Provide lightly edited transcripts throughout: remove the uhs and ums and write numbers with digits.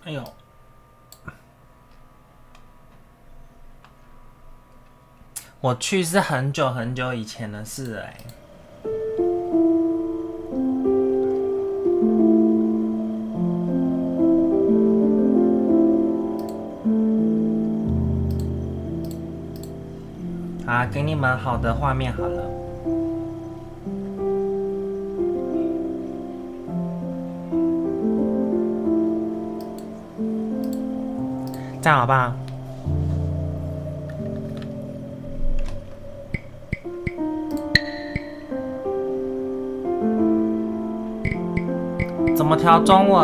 哎呦，我去是很久很久以前的事哎、啊，给你们好的画面好了。这样好不好？怎么调中文？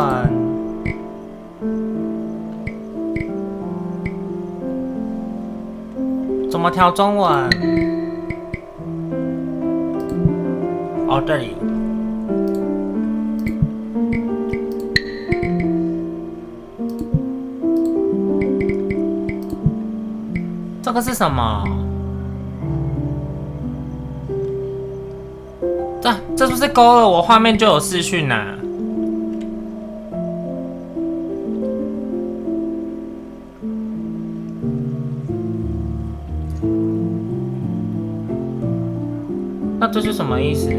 怎么调中文？哦，这里。这个是什么？这是不是勾了我画面就有视讯啊？那这是什么意思？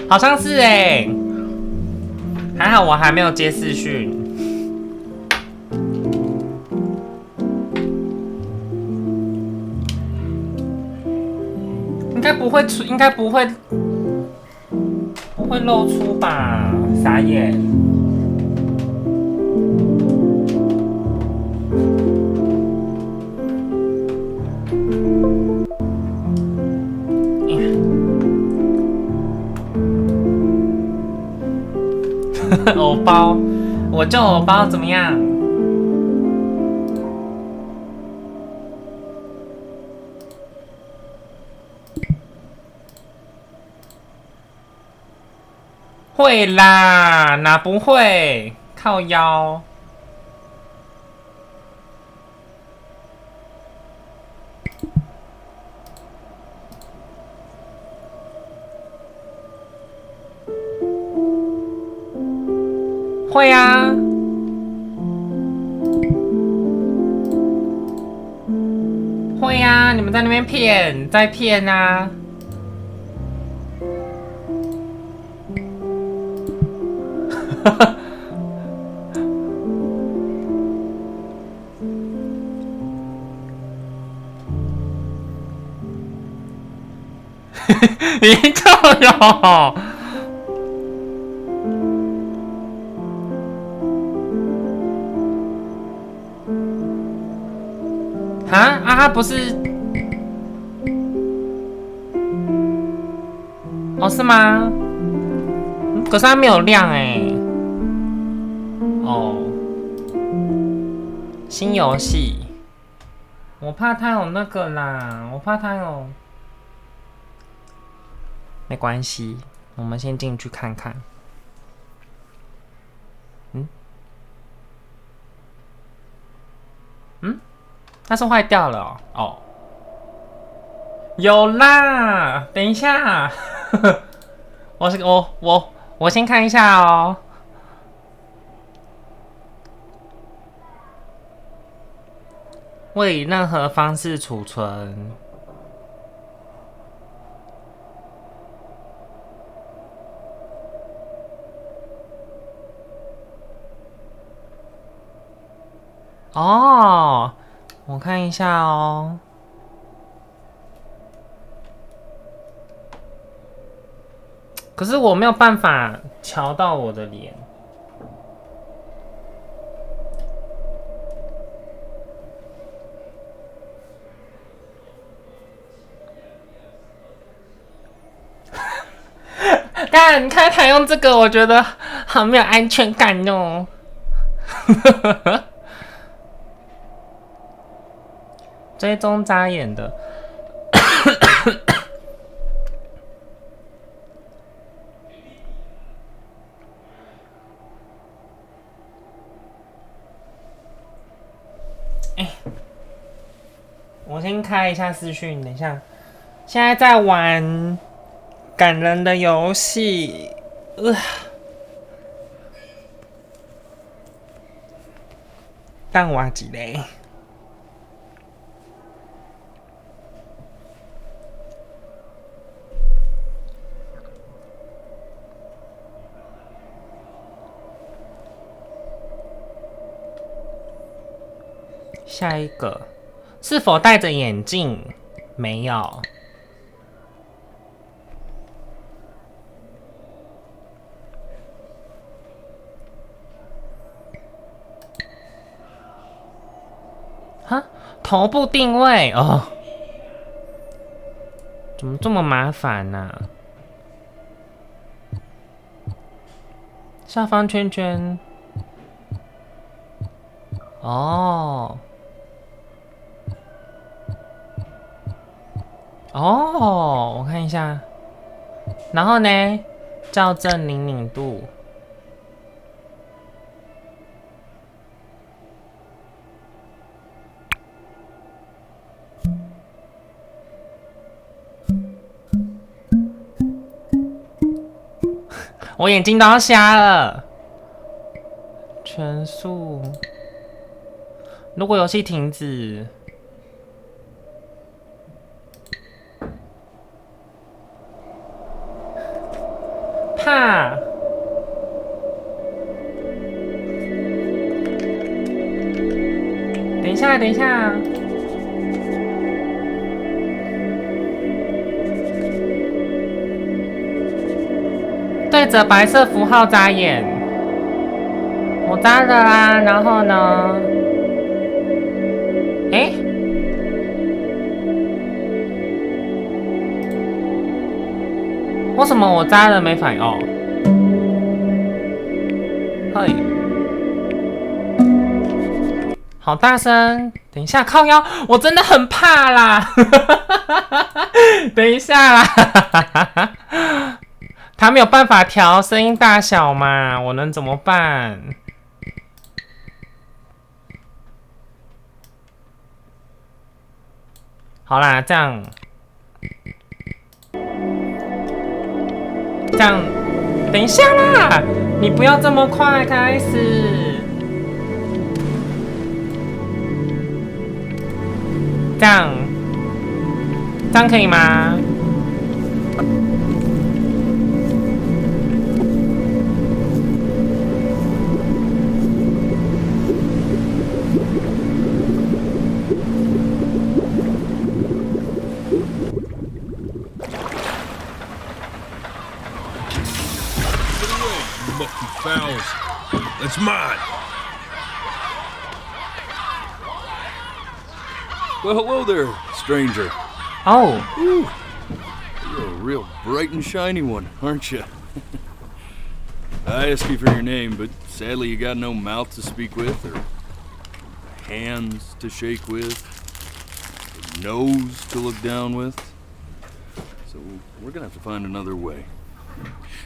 好像是哎、还好我还没有接视讯。应该不会出，应该不会露出吧？傻眼。偶包，我就偶包怎么样？会啦，哪不会？靠腰。会啊。会啊，你们在那边骗，在骗啊。你就有啊？他不是？哦，是吗？可是他没有亮哎、哦，新游戏，我怕他有那个啦，我怕他有。没关系，我们先进去看看。那是坏掉了哦。哦，有啦，等一下，我先看一下哦。未以任何方式储存。哦，我看一下哦。可是我没有办法瞧到我的脸。干，开台用这个，我觉得好没有安全感哦。追踪眨眼的。我先开一下视讯，等一下。现在在玩感人的游戏，但我几嘞？下一个是否戴着眼镜？没有。哈，头部定位哦，怎么这么麻烦呢？下方圈圈。哦。哦，我看一下，然后呢，校正灵敏度。我眼睛都要瞎了。全速。如果游戏停止。怕。等一下，等一下。对着白色符号眨眼。我眨了啊，然后呢？哎。为什么我扎了没反应？哦，嘿，好大声！等一下，靠腰，我真的很怕啦！等一下啦，他没有办法调声音大小嘛，我能怎么办？好啦，这样。这样，等一下啦！你不要这么快开始。这样可以吗？That's mine. Well, hello there, stranger. Oh. Ooh, you're a real bright and shiny one, aren't you? I asked you for your name, but sadly you got no mouth to speak with, or hands to shake with, or nose to look down with. So we're gonna have to find another way.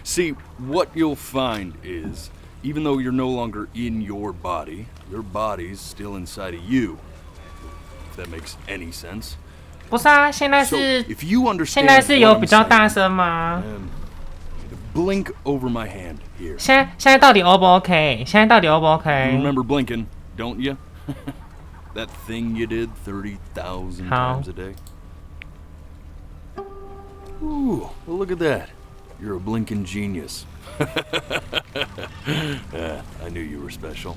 See, what you'll find is, even though you're no longer in your body's still inside of you. If that makes any sense. 不是啊，现在是有比较大声吗？ Blink over my hand here. 现在到底 O 不 OK？ 现在到底 O 不 OK？ You remember blinking, don't you? That thing you did 30,000 times a day. Ooh, well look at that. You're a blinking genius. I knew you were special.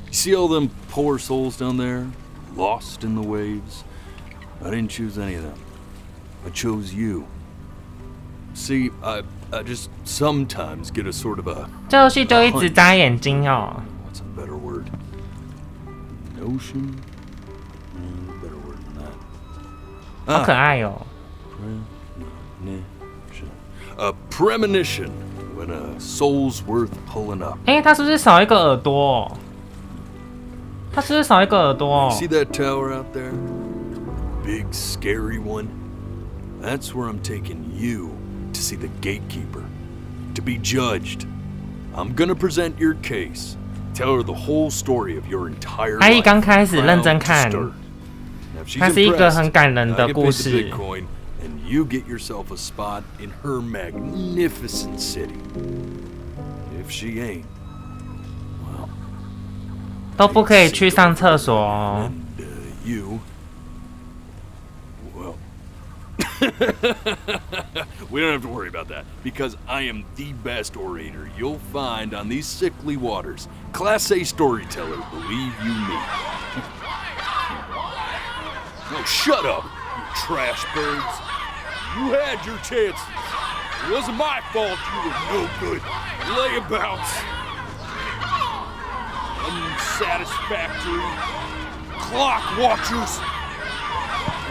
You see all them poor souls down there, lost in the waves? I didn't choose any of them. I chose you. See, I just sometimes get a sort of a... 这游戏就一直眨眼睛哦。 What's a better word? Notion? Better word than that. 好可爱哦。 A premonition when a soul's worth pulling up. 哎，他是不是少一个耳朵？他是不是少一个耳朵？ See that tower out there? Big scary one? That's where I'm taking you to see the gatekeeper, to be judged. I'm gonna present your case. Tell her the whole story of your entire life. 阿姨刚开始认真看，它是一个很感人的故事。and you get yourself a spot in her magnificent city. If she ain't, well, 都不可以去上厕所哦。and you, well, we don't have to worry about that because I am the best orator you'll find on these sickly waters. Class A storyteller, believe you me. Oh, shut up, you trash birds. You had your chances. It wasn't my fault you were no good. Layabouts. Unsatisfactory. Clock watchers.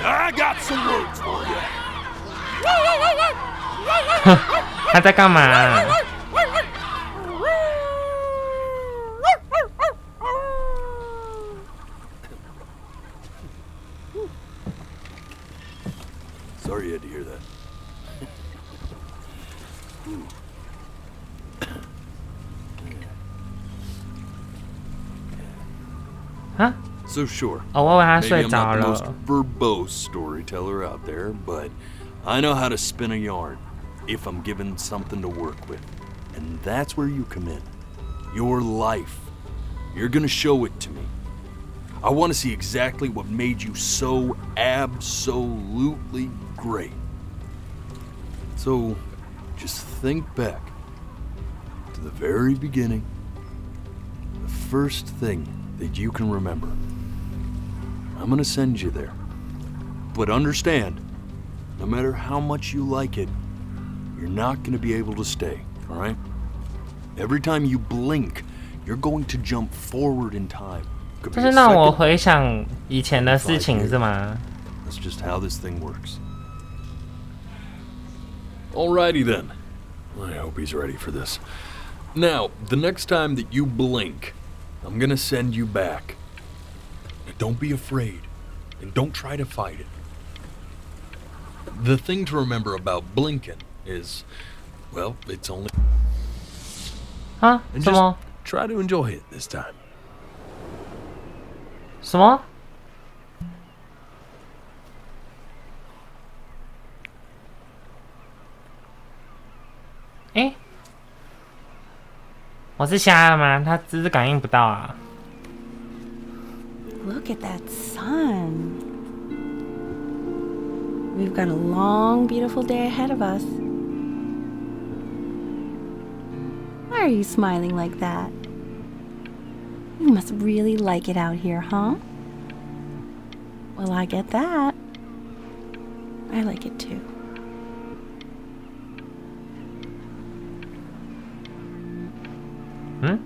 I got some words for you. 他在干嘛？ Sorry you had to hear that. Huh? So sure. 哦，我以为他 Maybe 睡 I'm 着 not the 了 most。verbose storyteller out there, but I know how to spin a yarn if I'm given something to work with. And that's where you come in. Your life. You're gonna show it to me. I want to see exactly what made you so absolutely great. So, just think back to the very beginning, the first thing that you can remember. I'm gonna send you there. But understand, no matter how much you like it, you're not gonna be able to stay, alright? Every time you blink, you're going to jump forward in time. 这是让我回想以前的事情是吗？ That's just how this thing works. Alrighty then. I hope he's ready for this. Now, the next time that you blink, I'm gonna send you back. Don't be afraid, and don't try to fight it. The thing to remember about blinking is, well, it's only... 啊？ And 什么？ just try to enjoy it this time. 什么？诶，我是瞎了吗？他只是感应不到啊。 Look at that sun. We've got a long, beautiful day ahead of us. Why are you smiling like that? You must really like it out here, huh? Well, I get that. I like it too. Hmm?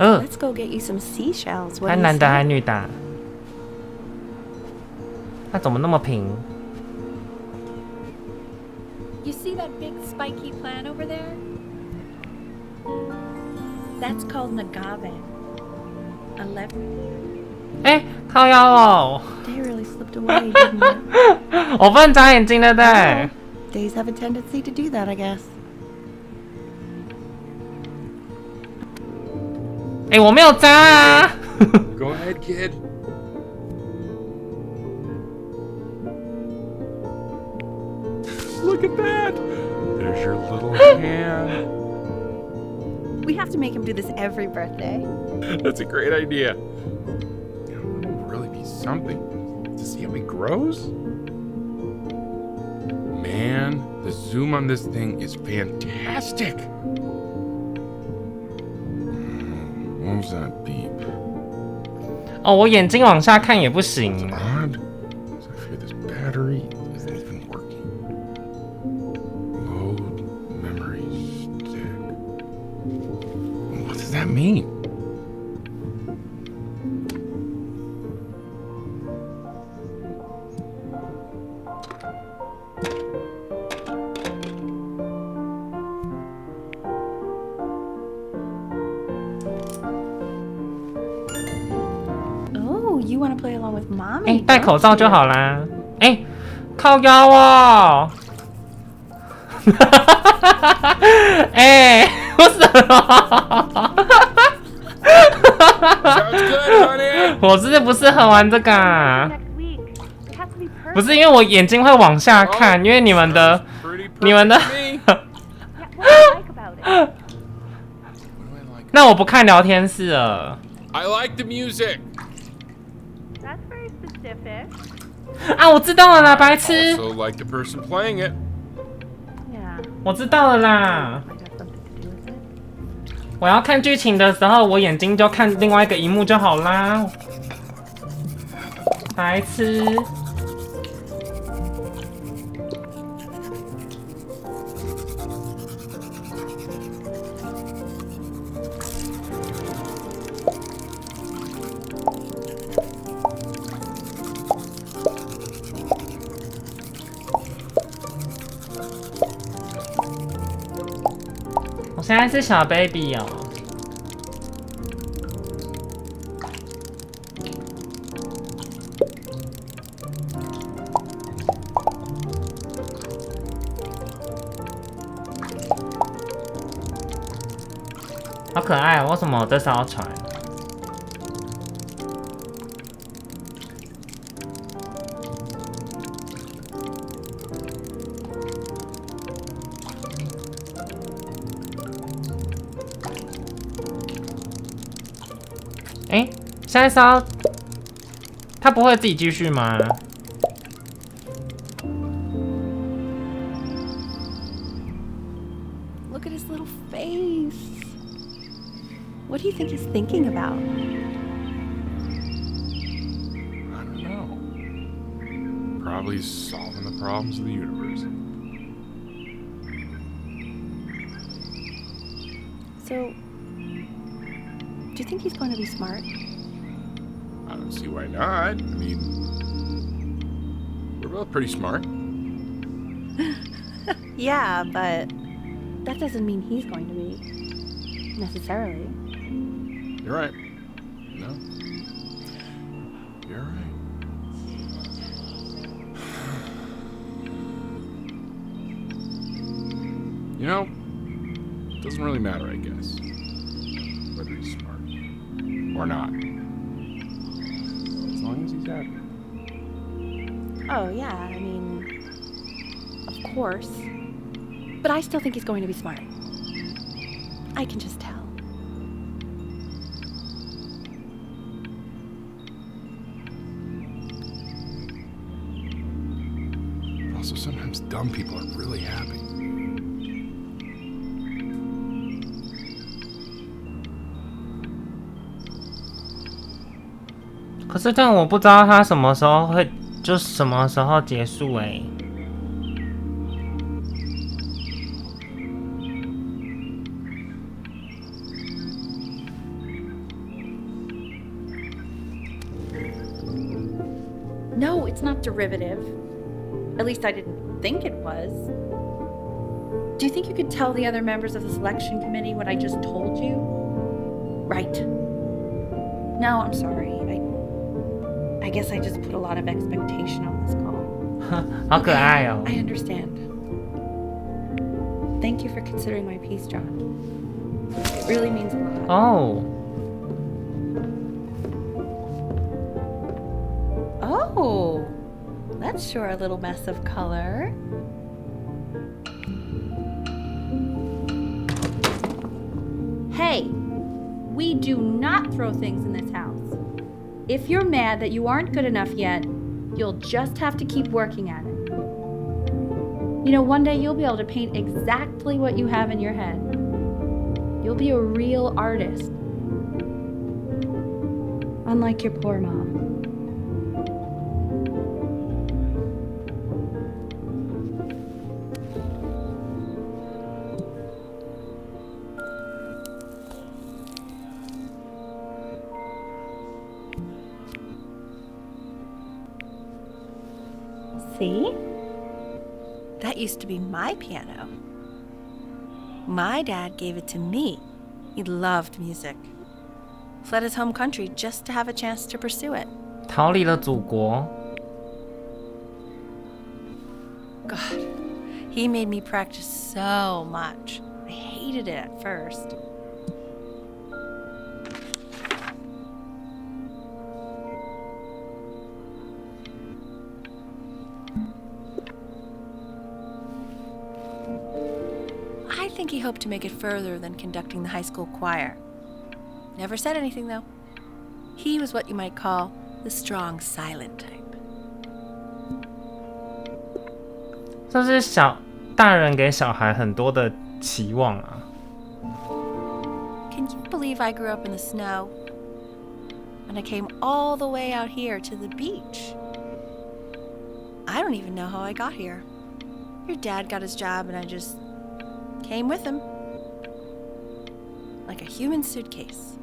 Let's go get you some seashells. 他 What do you 男的还 say? 女的啊？他怎么那么平？ You see that big spiky plant over there? That's called an agave. A lever. 哎，靠腰哦！ Day really slipped away, didn't it? 我不能眨眼睛对不对？ Days have a tendency to do that, I guess. 哎，我没有眨啊！ Go ahead, kid. Look at that. There's your little hand. We have to make him do this every birthday. That's a great idea. It will really be something to see how he grows. Man, the zoom on this thing is fantastic. What was that beep? 哦，我眼睛往下看也不行。 Odd. I fear this battery isn't even working. Load memory stick. What does that mean? Mommy, 戴口罩 don't 就 you? 好啦。靠腰哦。为什么？ Sounds good, honey. 我是不适合玩这个啊。 Next week. It has to be perfect. 不是因为我眼睛会往下看，因为你们的 Pretty perfect 你们的 to me. Yeah, what do you like about it? What do I like? 那我不看聊天室了。 I like the music. That's very specific. 啊，我知道了啦，白痴， Also like the person playing it. Yeah. 我知道了啦。 Might have something to do with it. 我要看剧情的时候，我眼睛就看另外一个荧幕就好啦。白痴。我现在是小 baby 哦。好可爱哦！为什么我这艘船？下一艘，他不会自己继续吗？ Look at his little face. What do you think he's thinking about? I don't know. Probably solving the problems of the universe. So, do you think he's going to be smart? I don't see why not. I mean, we're both pretty smart. Yeah, but that doesn't mean he's going to be. Necessarily. You're right. No. You're right. You know, it doesn't really matter, I guess. Whether he's smart or not. As long as he's happy. Oh, yeah, I mean, of course. But I still think he's going to be smart. I can just tell. Also, sometimes dumb people are really happy. "可是这样我不知道他什么时候会，就什么时候结束No, it's not derivative. At least I didn't think it was. Do you think you could tell the other members of the selection committee what I just told you? Right. No, I'm sorry. I guess I just put a lot of expectation on this call. 好可爱哦。 I understand. Thank you for considering my piece, John. It really means a lot. 哦， Oh, that's sure a little mess of color. Hey, we do not throw things in this house. If you're mad that you aren't good enough yet, you'll just have to keep working at it. You know, one day you'll be able to paint exactly what you have in your head. You'll be a real artist. Unlike your poor mom. See? That used to be my piano. My dad gave it to me. He loved music. Fled his home country just to have a chance to pursue it. 逃离了祖国。 God, he made me practice so much. I hated it at first. I think he hoped to make it further than conducting the high school choir. Never said anything, though. He was what you might call the strong silent type. 这是大人给小孩很多的期望啊。 Can you believe I grew up in the snow? And I came all the way out here to the beach. I don't even know how I got here. Your dad got his job and I just came with him. Like a human suitcase.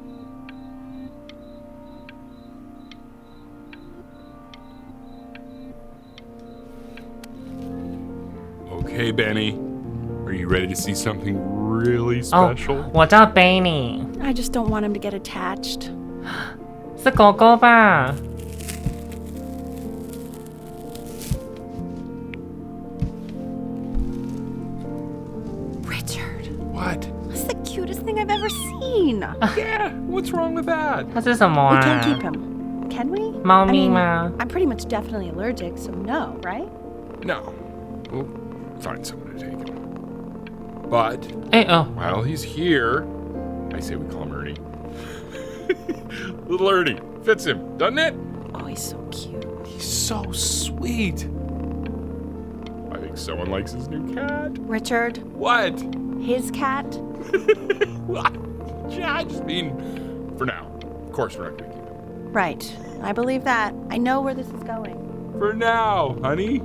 Okay, Benny. Are you ready to see something really special? 我叫 Benny， I just don't want him to get attached. 是狗狗吧？ Richard, What? that's the cutest thing I've ever seen. Yeah, what's wrong with that? 它是什么 We 啊？ can't keep him, can we? 猫 I 咪 mean, 吗？ I'm pretty much definitely allergic, so no, right? No. We'll find someone to take him. But 哎哦， while he's here, I say we call him Ernie. Little Ernie. Fits him, doesn't it? Oh, he's so cute. He's so sweet. I think someone likes his new cat. Richard, What? his cat? Yeah, I just mean, for now. Of course we're not going to keep him. Right. I believe that. I know where this is going. For now, honey.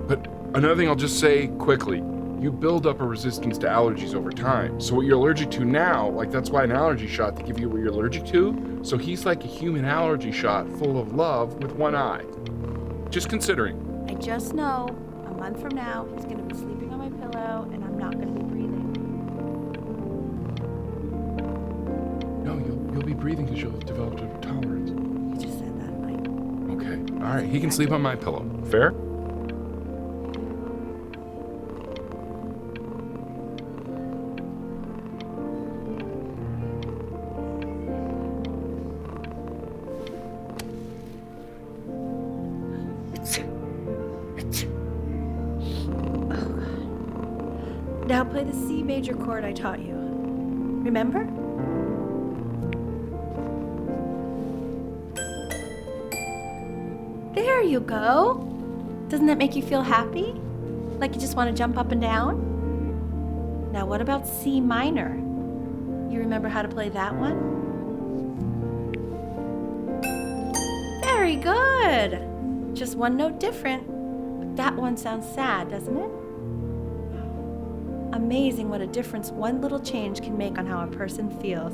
But another thing I'll just say quickly. You build up a resistance to allergies over time. So what you're allergic to now, like that's why an allergy shot to give you what you're allergic to. So he's like a human allergy shot full of love with one eye. Just considering. I just know a month from now he's going to be sleeping on my pillow and I'm not going to be breathing. No, you'll be breathing because you'll have developed a tolerance. You just said that, Mike. Okay. All right. He can sleep on my pillow. Fair? Now play the C major chord I taught you. Remember? There you go. Doesn't that make you feel happy? Like you just want to jump up and down? Now what about C minor? You remember how to play that one? Very good. Just one note different. But that one sounds sad, doesn't it? Amazing what a difference one little change can make on how a person feels.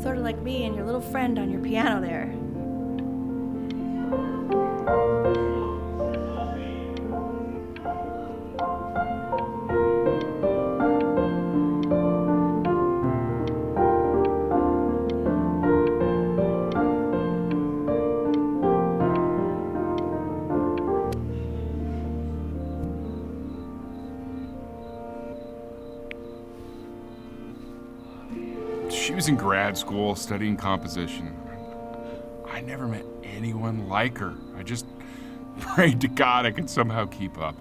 Sort of like me and your little friend on your piano there. She was in grad school studying composition. I never met anyone like her. I just prayed to God I could somehow keep up.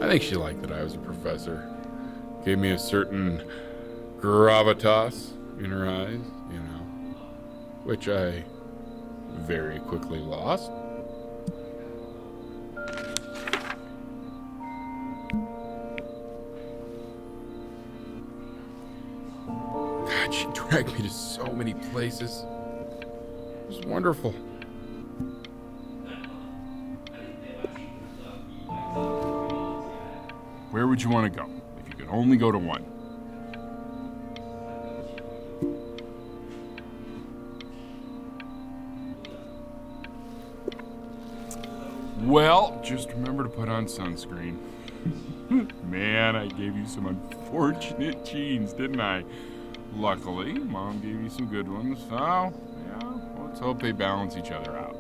I think she liked that I was a professor. Gave me a certain gravitas in her eyes, you know, which I very quickly lost. God, she dragged me to so many places. It was wonderful. Where would you want to go if you could only go to one? Well, just remember to put on sunscreen. Man, I gave you some unfortunate genes, didn't I? Luckily, Mom gave you some good ones, so, yeah, let's hope they balance each other out.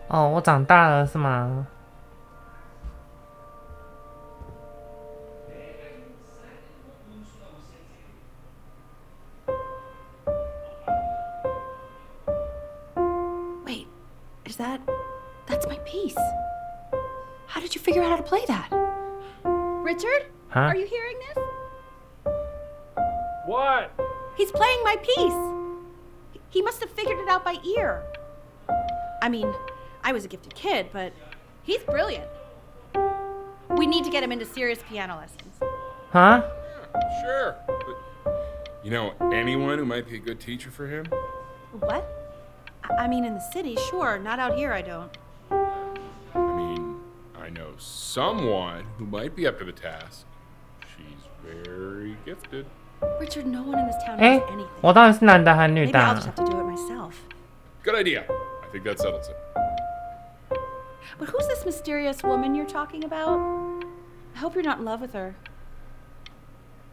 哦，我长大了是吗？ Wait, that's my piece. How did you figure out how to play that? Richard? Huh? Are you hearing this? What? He's playing my piece. He must have figured it out by ear. I mean, I was a gifted kid, but he's brilliant. We need to get him into serious piano lessons. Huh? Yeah, sure. But, you know anyone who might be a good teacher for him? What? I mean, in the city, sure. Not out here, I don't. I mean, I know someone who might be up to the task. She's very gifted. Richard, no one in this town 哎 knows anything. 我到底是男的还是女 Maybe 的 I'll 啊 just have to do it myself. Good idea. I think that settles it. But who's this mysterious woman you're talking about? I hope you're not in love with her.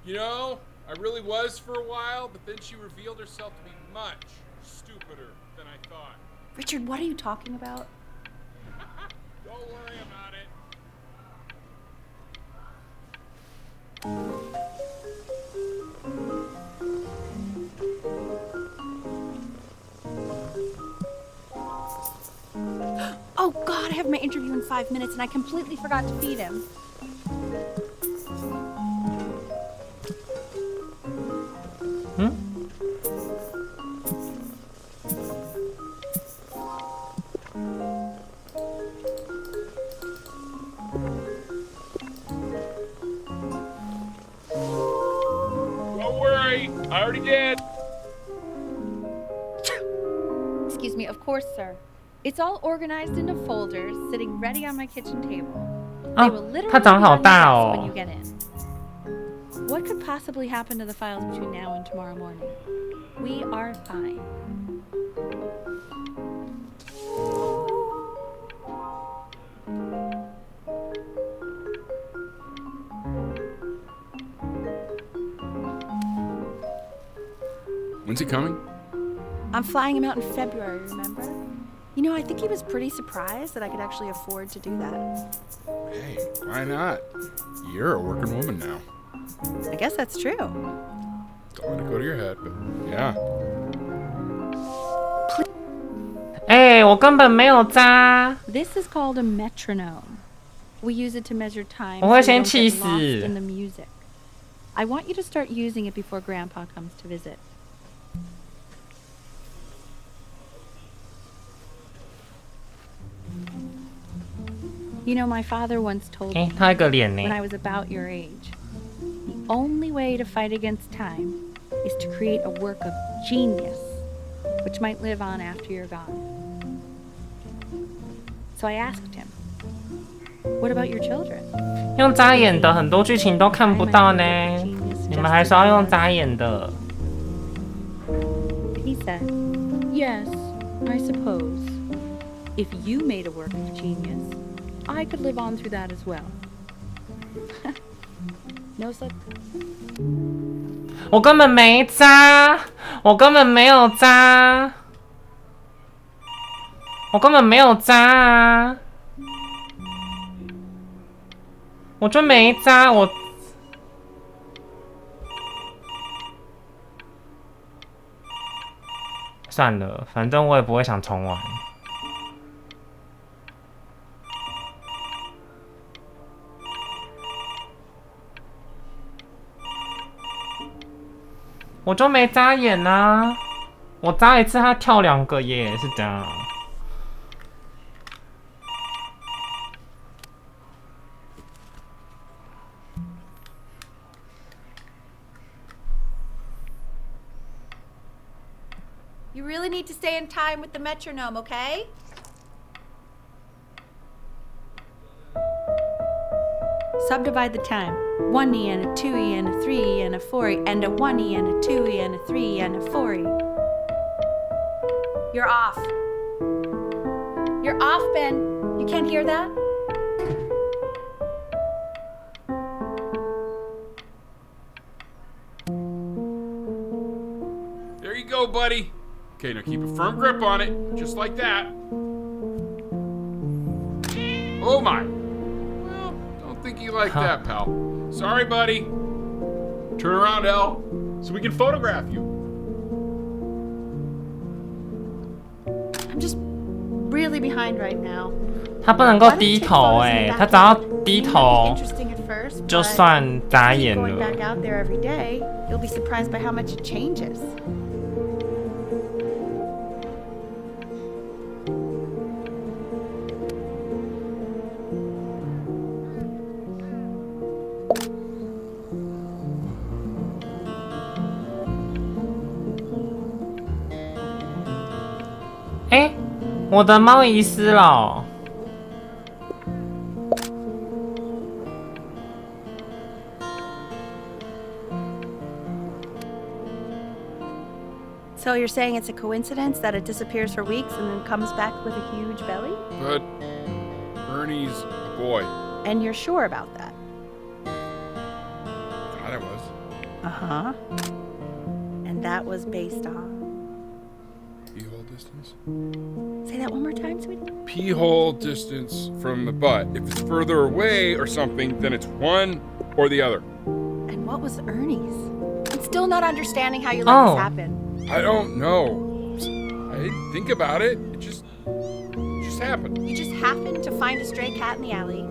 You know, I really was for a while, but then she revealed herself to be much stupider than I thought. Richard, what are you talking about? Don't worry about it. Oh, God, I have my interview in 5 minutes and I completely forgot to feed him. Don't worry, I already did. Excuse me, of course, sir. It's all organized into folders, sitting ready on my kitchen table. They will 啊， literally 它 be 长好 on your 大 desk 哦 when you。get in. What could possibly happen to the files between now and tomorrow morning? We are fine. When's he coming? I'm flying him out in February, remember? You know, I think he was pretty surprised that I could actually afford to do that. Hey, why not? You're a working woman now. I guess that's true. Don't let it go to your head, but yeah. 哎，我根本没有扎。 This is called a metronome. We use it to measure time 我会 so we 先 don't 气 get 死。 lost in the music. I want you to start using it before Grandpa comes to visit. You know, my father once told 哎 me 他有个脸 when 呢。 I was about your age, the only way to fight against time is to create a work of genius, which might live on after you're gone. So I asked him, what about your children? 用眨眼的很多剧情都看不到呢，你们还是要用眨眼的。 He said, yes, I suppose. If you made a work of genius, I could live on through that as well. No such. 我根本没扎，我根本没有扎，我根本没有扎啊！我就没扎，我算了，反正我也不会想重玩。我就没眨眼啊！我眨一次，他跳2个耶，是这样。You really need to stay in time with the metronome, okay? Subdivide the time. 1E and a 2E and a 3E and a 4E and a 1E and a 2E and a 3E and a 4E. You're off. You're off, Ben. You can't hear that? There you go, buddy. Okay, now keep a firm grip on it, just like that. Oh my. Well, don't think you like that, pal. Sorry, buddy. Turn around, Elle, so we can photograph you. I'm just really behind right now. 他不能够低头哎，他只要低头 Interesting at first, 就 but 算眨眼 going 了。 back out there every day, you'll be surprised by how much it changes. Eh， 我的猫遗失了哦。So you're saying it's a coincidence that it disappears for weeks and then comes back with a huge belly? But Ernie's a boy. And you're sure about that? Thought I was. Uh-huh. And that was based on... Pee-hole distance? Say that one more time, sweetie. Pee-hole distance from the butt. If it's further away or something, then it's one or the other. And what was Ernie's? I'm still not understanding how you let this happen. I don't know. I didn't think about it. It just happened. You just happened to find a stray cat in the alley.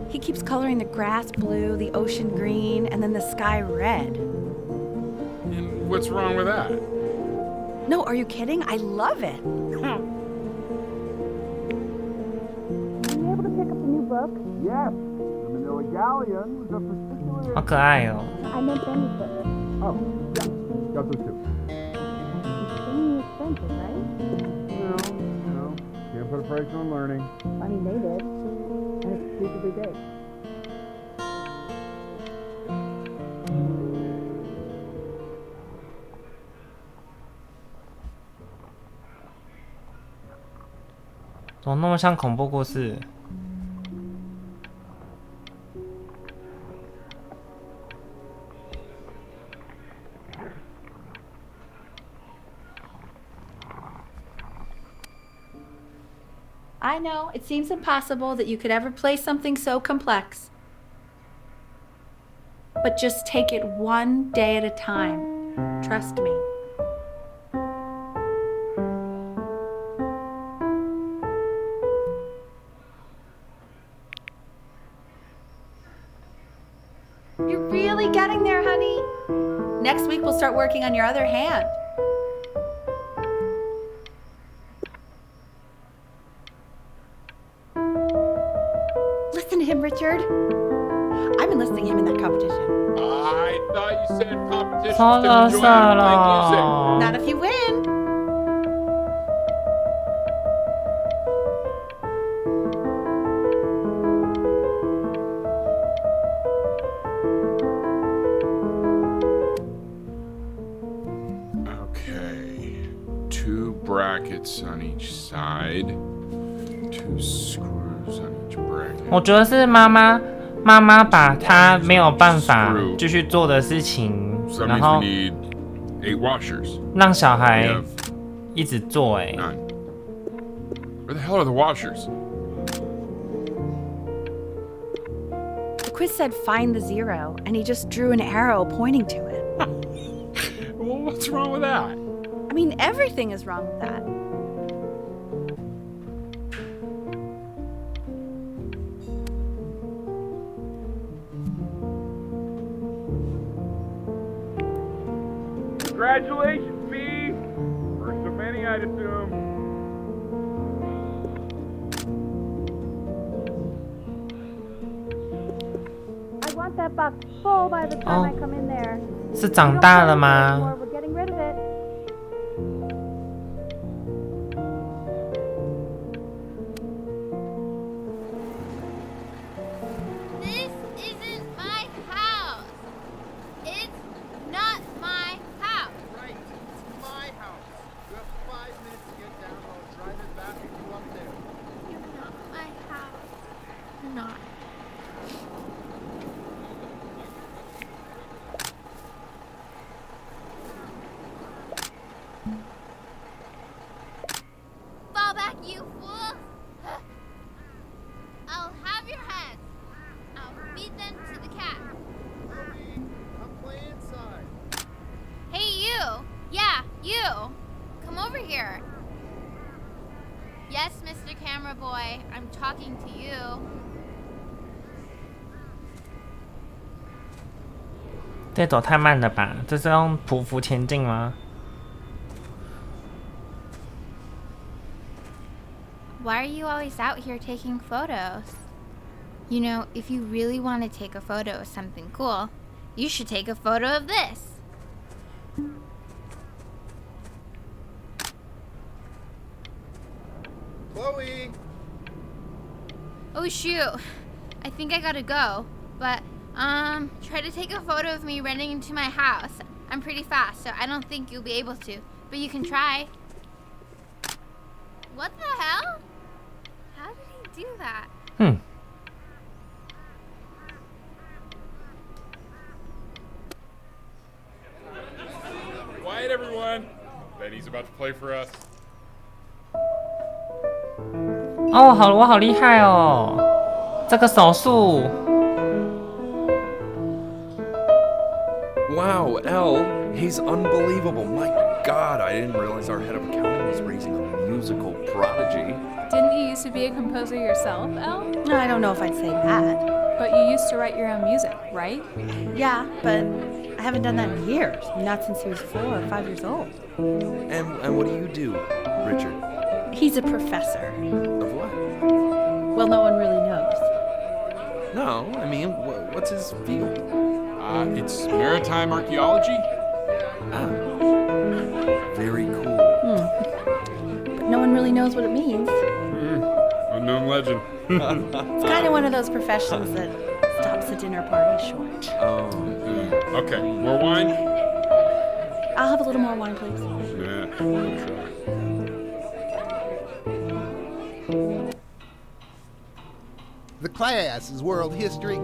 He keeps coloring the grass blue, the ocean green, and then the sky red. And what's wrong with that? No, are you kidding? I love it. Were you able to pick up the new book? Yes, the Manila Galleon was a particular... 好可爱哦。 I meant Benny's book. Oh, yeah, got those too. Extremely expensive, right? Can't put a price on learning. I mean, they did. And it's stupidly big.怎么那么像恐怖故事？ I know, it seems impossible that you could ever play something so complex. But just take it one day at a time. Trust me. You're really getting there, honey. Next week we'll start working on your other hand. Listen to him, Richard. I've been listening to him in that competition. I thought you said competitions Solo, to enjoy and play music. solo. Not if you win. Okay. 2 brackets on each side. 2 screws on each bracket. 我觉得是妈妈把她没有办法继续做的事情， So that 然 means 后 we need 8 washers. 让小 We 孩 have 一直做哎。 9. Where the hell are the washers? The quiz said find the 0, and he just drew an arrow pointing to it. Well, what's wrong with that? I mean, everything is wrong with that. Congratulations, B! First of many, I'd assume. I want that box full by the time I come in there. 是长大了吗？ We're getting back, you fool! I'll have your head. I'll feed them to the cat. I'm playing inside. Hey, you! Yeah, you! Come over here. Yes, Mr. Camera Boy, I'm talking to you. 这走太慢了吧？这是用匍匐前进吗？ Why are you always out here taking photos? You know, if you really want to take a photo of something cool, you should take a photo of this. Chloe! Oh shoot, I think I gotta go. But, try to take a photo of me running into my house. I'm pretty fast, so I don't think you'll be able to. But you can try. What the hell? How did he do that? Quiet, everyone. Benny's about to play for us. 哦，好，我好厉害哦！这个手速。 Wow, Elle, he's unbelievable. My God, I didn't realize our head of accounting was raising a musical prodigy. Didn't you used to be a composer yourself, Elle? I don't know if I'd say that. But you used to write your own music, right? Yeah, but I haven't done that in years. Not since he was 4 or 5 years old. And what do you do, Richard? He's a professor. Of what? Well, no one really knows. No, I mean, what's his field? It's maritime archaeology. Ah, very cool. But no one really knows what it means. Unknown legend. It's kind of one of those professions that stops a dinner party short. Oh, Okay, more wine? I'll have a little more wine, please. Yeah. The class is world history.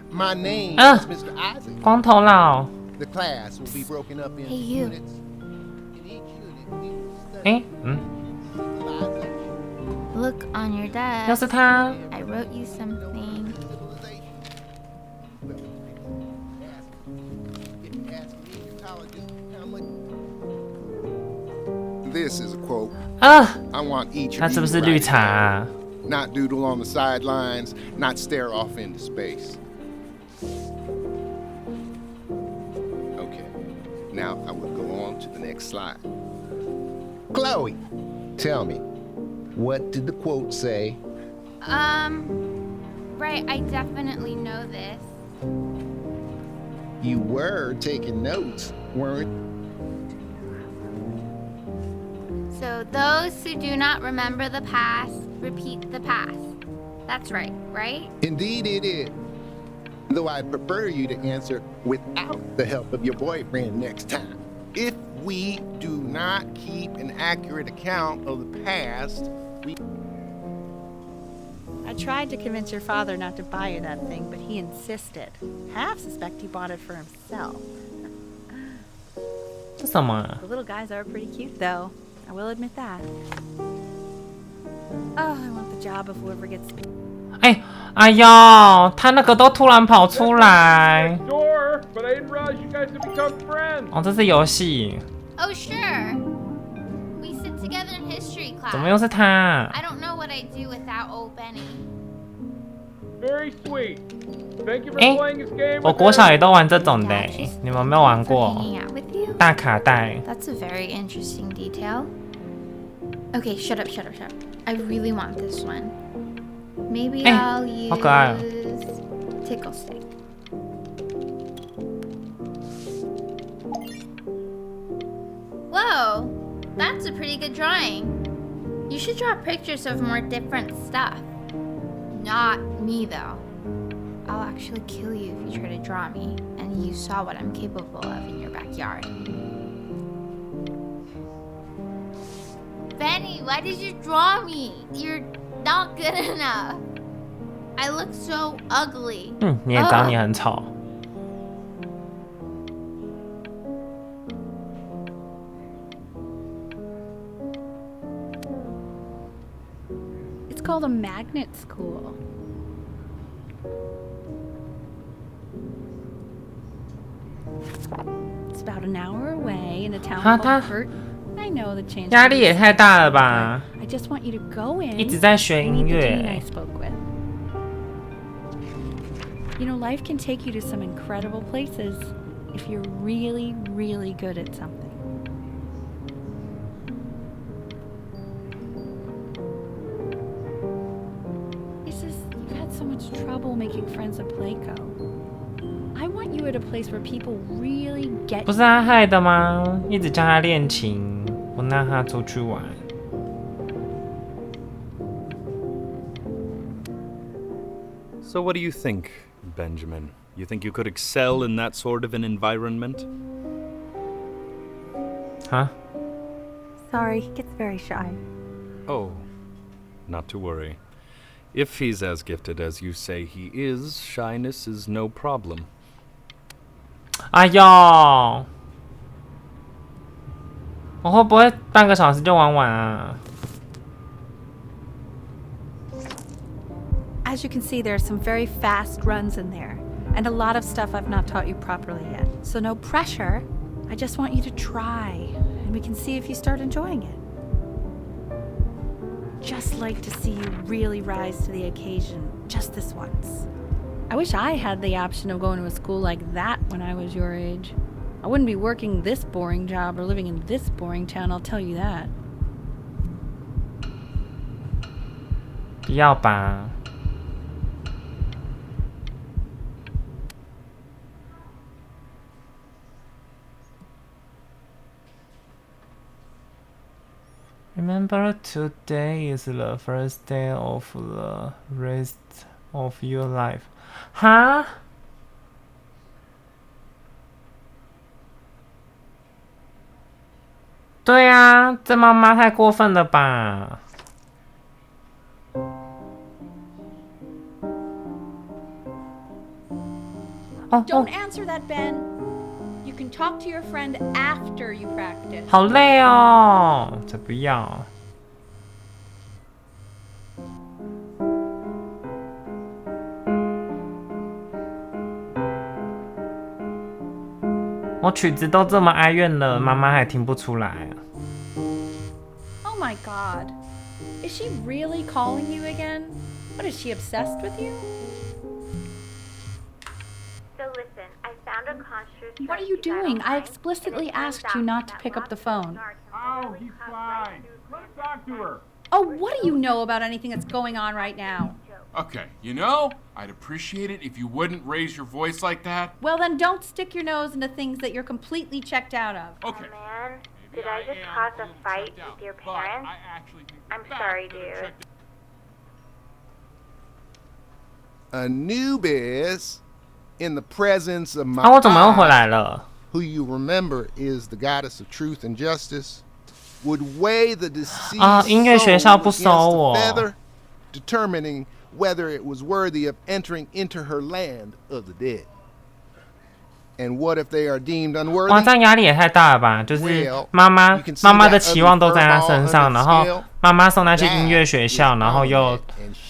My name Ah. is Mr. Isaac. 光头佬， The class will be broken up into Hey, you. units. In each unit, we will study 哎， civilization. Look on your 又是 desk. 他。 I wrote you something. Civilization. Well, ask an Egyptologist how much. This is a quote. 啊， I want each 他 of 是 you 不 to 是绿 write 茶啊？ not doodle on the sidelines, not stare off into space. Okay, now I will go on to the next slide. Chloe, tell me, what did the quote say? Right, I definitely know this. You were taking notes, weren't So those who do not remember the past, repeat the past. That's right, right? Indeed it is. Though I'd prefer you to answer without the help of your boyfriend next time. If we do not keep an accurate account of the past, we... I tried to convince your father not to buy you that thing, but he insisted. Half suspect he bought it for himself. 这什么啊？ The little guys are pretty cute, though. I will admit that. Oh, I want the job of whoever gets... 哎，哎呦，他那个都突然跑出来。 Door, but I didn't realize you guys had become friends. 哦，这是游戏， Oh, sure. We sit together in history 怎么 class. 又是他？ I don't know what I'd do without old Benny. Very sweet. Thank you for 哎 playing this game 我 with 国小 us. 也都玩这种的，你们有没有玩 For 过？ hanging out with you? 大卡带。 That's a very interesting detail. Okay, shut up. I really want this one. Maybe Eh, I'll use 好可爱哦。 tickle stick. Whoa, that's a pretty good drawing. You should draw pictures of more different stuff. Not me though. I'll actually kill you if you try to draw me, and you saw what I'm capable of in your backyard. Benny, why did you draw me? You're not good enough. I look so ugly. 你也长你很丑。 Ugh. called a magnet school. It's about an hour away in a town called Burt. I know the change. 压力也太大了吧 I just want you to go in. 一直在学音 Meet the 乐 dean I spoke with. You know, life can take you to some incredible places if you're really, really good at something. It's just, you've had so much trouble making friends at Playco. I want you at a place where people really get 不是他害的吗？一直叫他练琴，不让他出去玩。So what do you think, Benjamin? You think you could excel in that sort of an environment? Huh? Sorry, he gets very shy. Oh, not to worry. If he's as gifted as you say he is, shyness is no problem. 哎呦，我会不会半个小时就玩完啊？ As you can see, there are some very fast runs in there, and a lot of stuff I've not taught you properly yet. So no pressure. I just want you to try, and we can see if you start enjoying it. Just like to see you really rise to the occasion, just this once. I wish I had the option of going to a school like that when I was your age. I wouldn't be working this boring job or living in this boring town, I'll tell you that. 不要吧。 Remember, today is the first day of the rest of your life. 哈？对啊，这妈妈太过分了吧！ Don't answer that, Ben. You can talk to your friend after you practice. 好累哦，才不要。我曲子都这么哀怨了，妈妈还听不出来。 Oh my god. Is she really calling you again? What, is she obsessed with you? So listen, I found a construct. What are you doing? I explicitly asked you not to pick up the phone. Oh, he's fine. Let's talk to her. Oh, what do you know about anything that's going on right now? Okay, you know, I'd appreciate it if you wouldn't raise your voice like that. Well, then don't stick your nose into things that you're completely checked out of. Okay. Oh man, did I just cause a fight with your parents? I'm sorry, dude. Anubis, in the presence of my 啊，我怎么又回来了？ who you remember is the goddess of truth and justice, would weigh the deceased 啊，音乐学校不 soul 收 against 我 a。feather, determining whether it was worthy of entering into her land of the dead. And what if they are deemed 哇， unworthy? 这样压力也太大了吧！就是妈妈的期望都在她身上，然后妈妈送她去音乐学校，然后又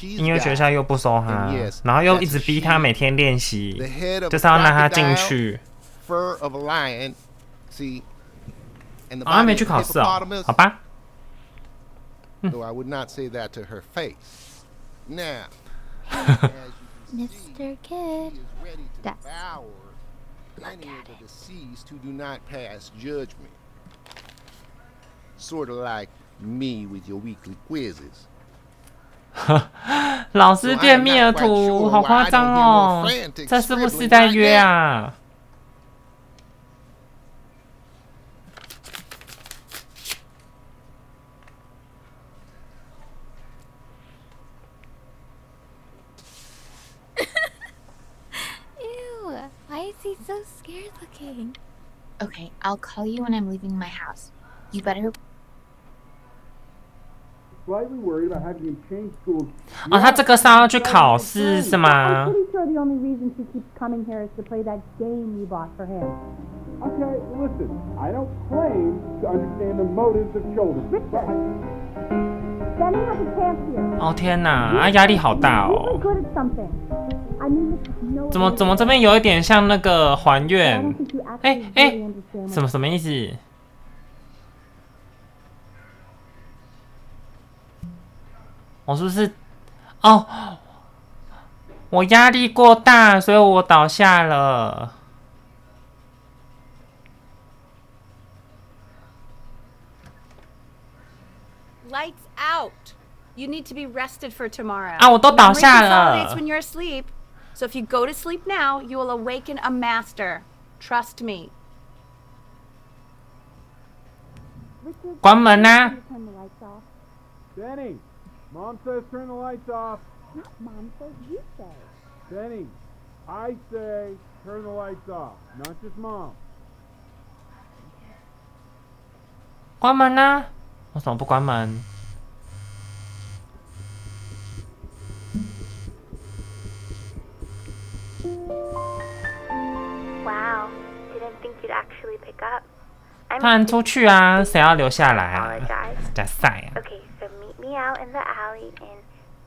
音乐学校又不收她，然后又一直逼她每天练习， The head of 就是要让她进去。 fur of a lion, see, and the 啊，还没 body 去 of 考试哦， hippopotamus. 好吧。 Though I would not say that to her face. Now, as you can see, Mr. Kid. he is ready to That's- devour any of the deceased who do not pass judgment. Sort of like me with your weekly quizzes. 老师变密尔图，好夸张哦！这是不是在约啊？ Ew, why is he so scared looking? Okay, I'll call you when I'm leaving my house. You better. Slightly worried about having you change schools. 哦，他这个是要去考试是吗？ Pretty sure the only reason she keeps coming here is to play that game you bought for him. Okay, listen, I don't claim to understand the motives of children. But Then didn't have a chance here. 哦天哪，啊压力好大 You're 哦。 good at something. I mean, no. 怎么这边有一点像那个还 I 愿？ don't think you 哎 actually 哎 really understand. 什么意思？我是不是？哦，我压力过大，所以我倒下了。Lights out. You need to be rested for tomorrow. 啊，我都倒下了。 Memory consolidates when you're asleep. So if you go to sleep now, you will awaken a master. Trust me. 关门啊！ Turn the lights off. Benny, Mom says turn the lights off. Not Mom says, you say. Benny, I say turn the lights off, not just Mom. 关门啊！为什么不关门？ Wow, didn't think you'd actually pick up. 当然出去啊，谁要留下来啊？ apologize. 加赛啊！ Okay, so meet me out in the alley in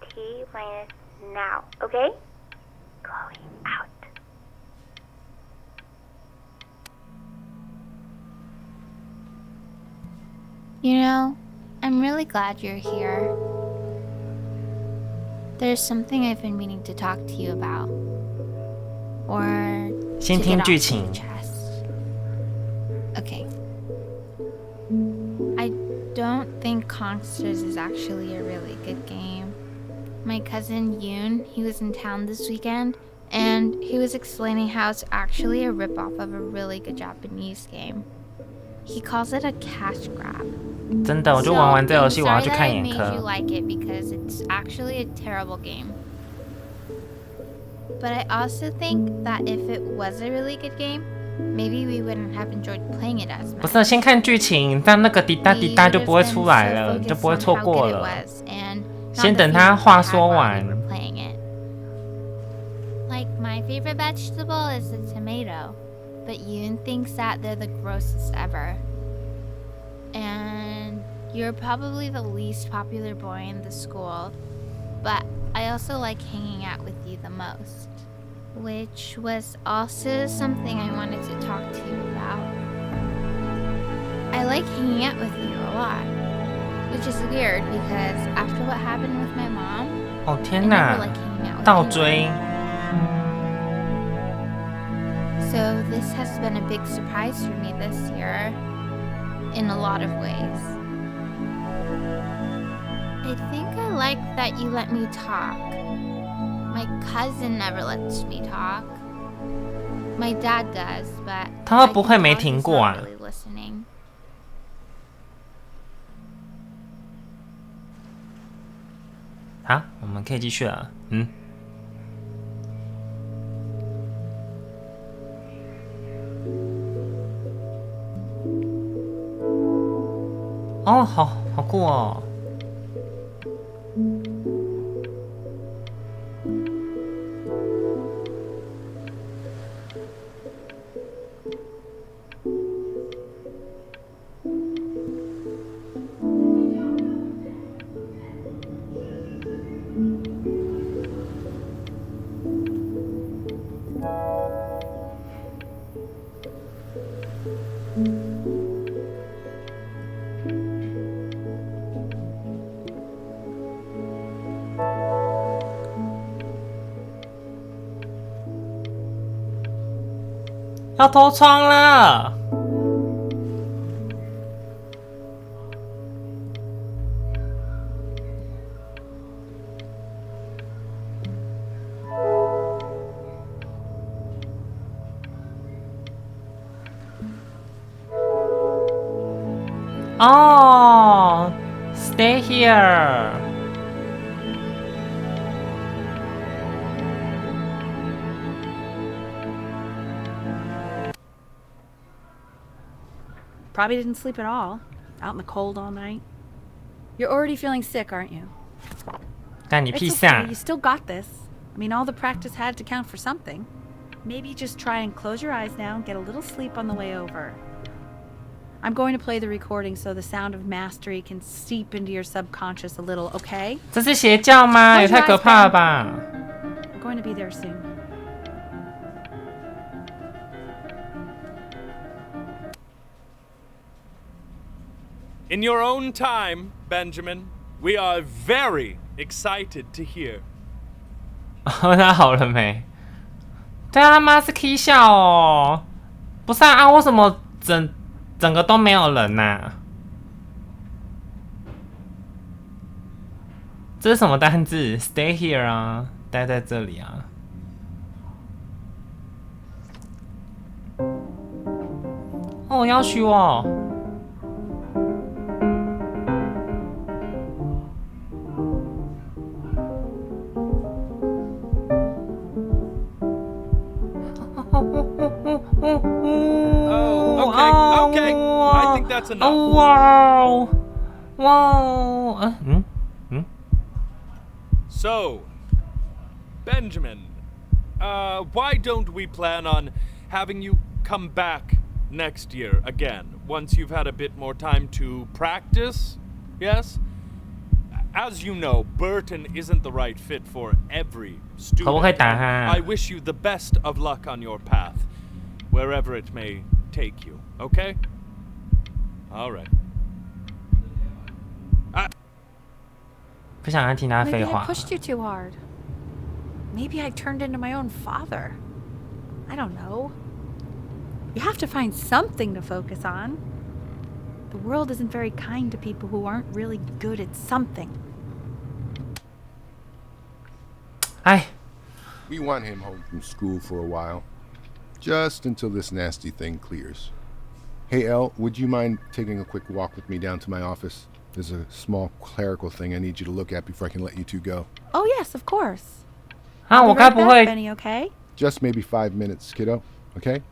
T minus now, okay? Chloe, out. You know, I'm really glad you're here. There's something I've been meaning to talk to you about. Or 先 to 听 get 剧 off 情 your。chest. Okay. I don't think Consters is actually a really good game. My cousin Yoon, he was in town this weekend, and he was explaining how it's actually a ripoff of a really good Japanese game. He calls it a cash grab. 真的，我就玩完这游戏， So, 我要 I'm 去 sorry 看 that I 眼 made you 科。 like it because it's actually a terrible game. But I also think that if it was a really good game, maybe we wouldn't have enjoyed playing it as 不 much. 是，先看剧情，但那个滴答滴答就不会出来了，就不会错过了。先等他话说完。 Like, my favorite vegetable is the tomato, but Yoon thinks that they're the grossest ever. And you're probably the least popular boy in the school, but I also like hanging out with you the most. Which was also something I wanted to talk to you about. I like hanging out with you a lot, which is weird because after what happened with my mom, 哦 I 天 never 哪 like hanging out with 倒 you. 追！ So this has been a big surprise for me this year, in a lot of ways. I think I like that you let me talk. My cousin never lets me talk. My dad does, but 他会不会没停过啊？ I can tell he's not really listening. 好，我们可以继续了。嗯。哦，好酷哦！要脱窗了。哦 ，Stay here。 Probably didn't sleep at all. Out in the cold all night. You're already feeling sick, aren't you? 干你 It's 屁 okay. 事啊！ You still got this. I mean, all the practice had to count for something. Maybe just try and close your eyes now and get a little sleep on the way over. I'm going to play the recording so the sound of mastery can seep into your subconscious a little, okay? 这是邪教吗？也太可怕了吧 We're going to be there soon. In your own time, Benjamin, we are very excited to hear. 他好了没？对啊，他妈是 K 笑哦，不是啊，为什么整个都没有人呐、这是什么单字 ？Stay here 啊，待在这里啊。哦，要许我。Okay, I think that's enough. Wow, wow. So, Benjamin, why don't we plan on having you come back next year again, once you've had a bit more time to practice? Yes? As you know, Burton isn't the right fit for every student. I wish you the best of luck on your path, wherever it may take you, okay? All right. Maybe I pushed you too hard. Maybe I turned into my own father. I don't know. You have to find something to focus on. The world isn't very kind to people who aren't really good at something. We want him home from school for a while. Just until this nasty thing clears. Hey, Elle, would you mind taking a quick walk with me down to my office? There's a small clerical thing I need you to look at before I can let you two go. Oh, yes, of course. 啊，我该不会 Benny, okay? Just maybe 5 minutes, kiddo. Okay?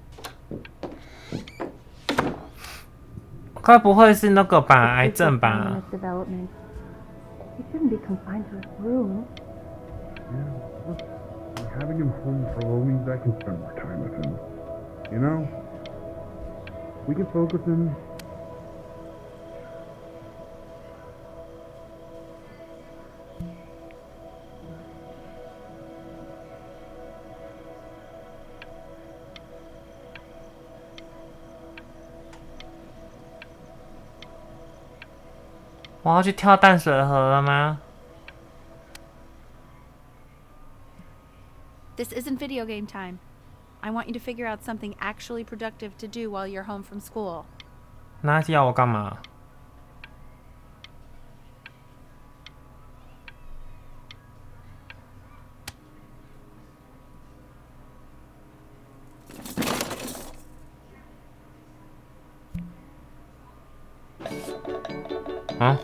该不会是那个吧？癌症吧？ Development. He shouldn't be confined to his room. Yeah, look, having him home for a little means I can spend more time with him. You know? We can focus him.我要去跳淡水河了吗？ This isn't video game time. I want you to figure out something actually productive to do while you're home from school. 那要我干嘛？啊？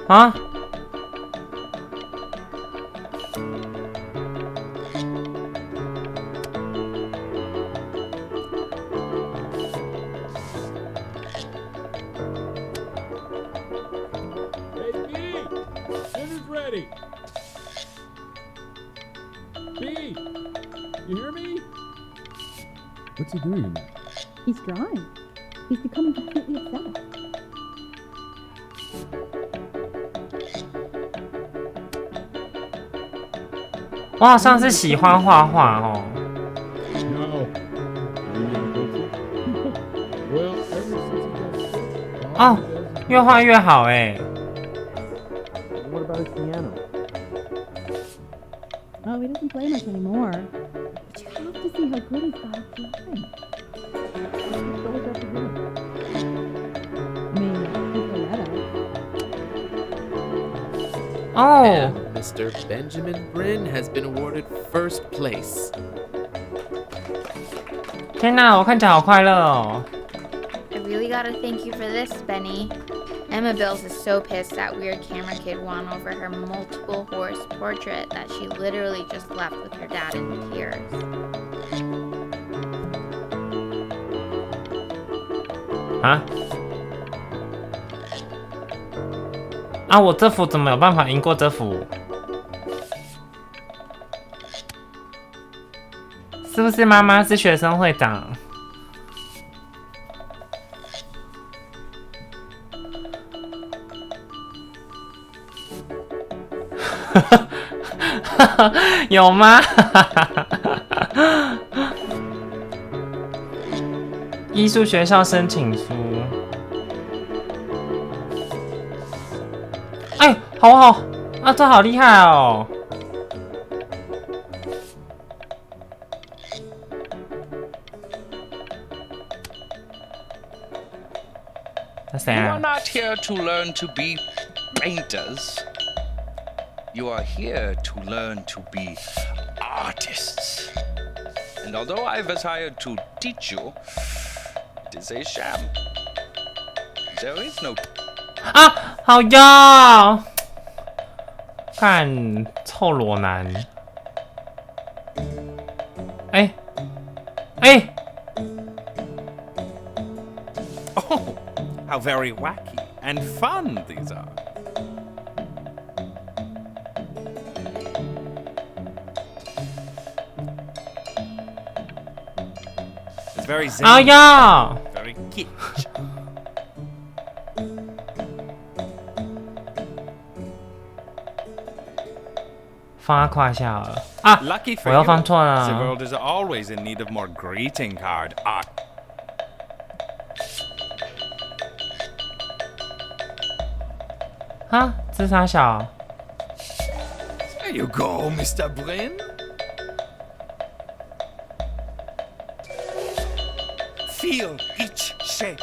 啊？ Ready. B, you hear me? What's he doing? He's drawing. He's becoming completely obsessed. 我好像是喜欢画画哦。哦，越画越好哎。What about his piano? Oh, he doesn't play much anymore. But you have to see how good he's got at drawing. I mean, he's Oh. And Mr. Benjamin Bryn has been awarded first place. 天哪，我看起来好快乐哦。 I really gotta thank you for this, Benny. Emma Bills is so pissed that weird camera kid won over her multiple horse portrait that she literally just left with her dad in tears. 啊？啊！我这幅怎么有办法赢过这幅？是不是妈妈是学生会长？有吗？艺术学校申请书。哎，好好啊，这好厉害哦！那谁 You 啊 are not here to learn to be painters. You are here to learn to be artists. And although I was hired to teach you, it is a sham. There is no... 啊，好呀！干臭裸男！哎哎 Oh, how very wacky and fun these are. It's very zen. 哎呀！ Very kitsch. 放在胯下了啊！ Lucky 我 for 又 you, 放错 the 了。 world is always in need of more greeting card art. 啊，这啥小？ There you go, Mr. Brin. Feel each shape.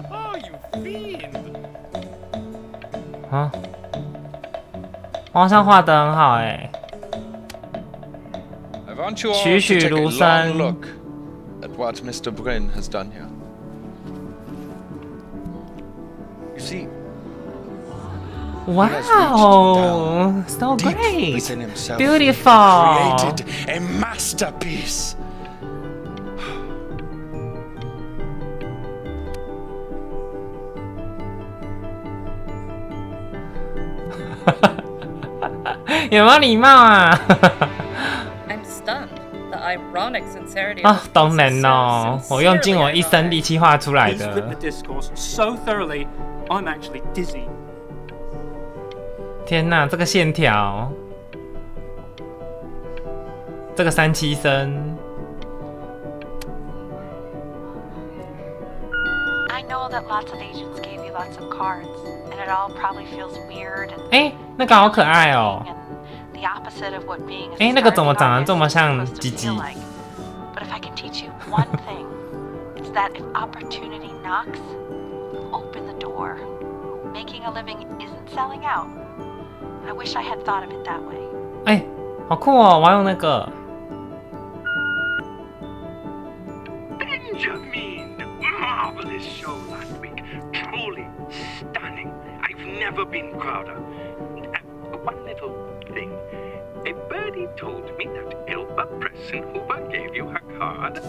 Oh, you fiend! 啊，我好像画得很好哎。 I want you all 栩 to 栩 take 如 a 生 long look at what Mr. Brin has done here. You see, Wow, so deep great, within himself, beautiful. created a masterpiece. I'm 有没有礼貌啊？ I'm stunned. The ironic sincerity 啊 of， 当然哦，我用尽我一生力气画出来 He's flipped 的 the。discourse so thoroughly, I'm actually dizzy. 天哪，这个线条，这个3-7声。 I know that lots of agents gave you lots of cards, and it all probably feels weird and 哎，那个好可爱哦。 the opposite of what being a 哎，那个 starving 怎么长得 artist 这么 is 像 supposed to 鸡鸡 feel like. But if I can teach you one thing, it's that if opportunity knocks, open the door. Making a living isn't selling out. I wish I had thought of it that way. 哎，好酷哦！我要用那个。 Benjamin! Marvelous show last week. Truly stunning. I've never been prouder. One little thing. A birdie told me that Elba Preston Hoover gave you her card.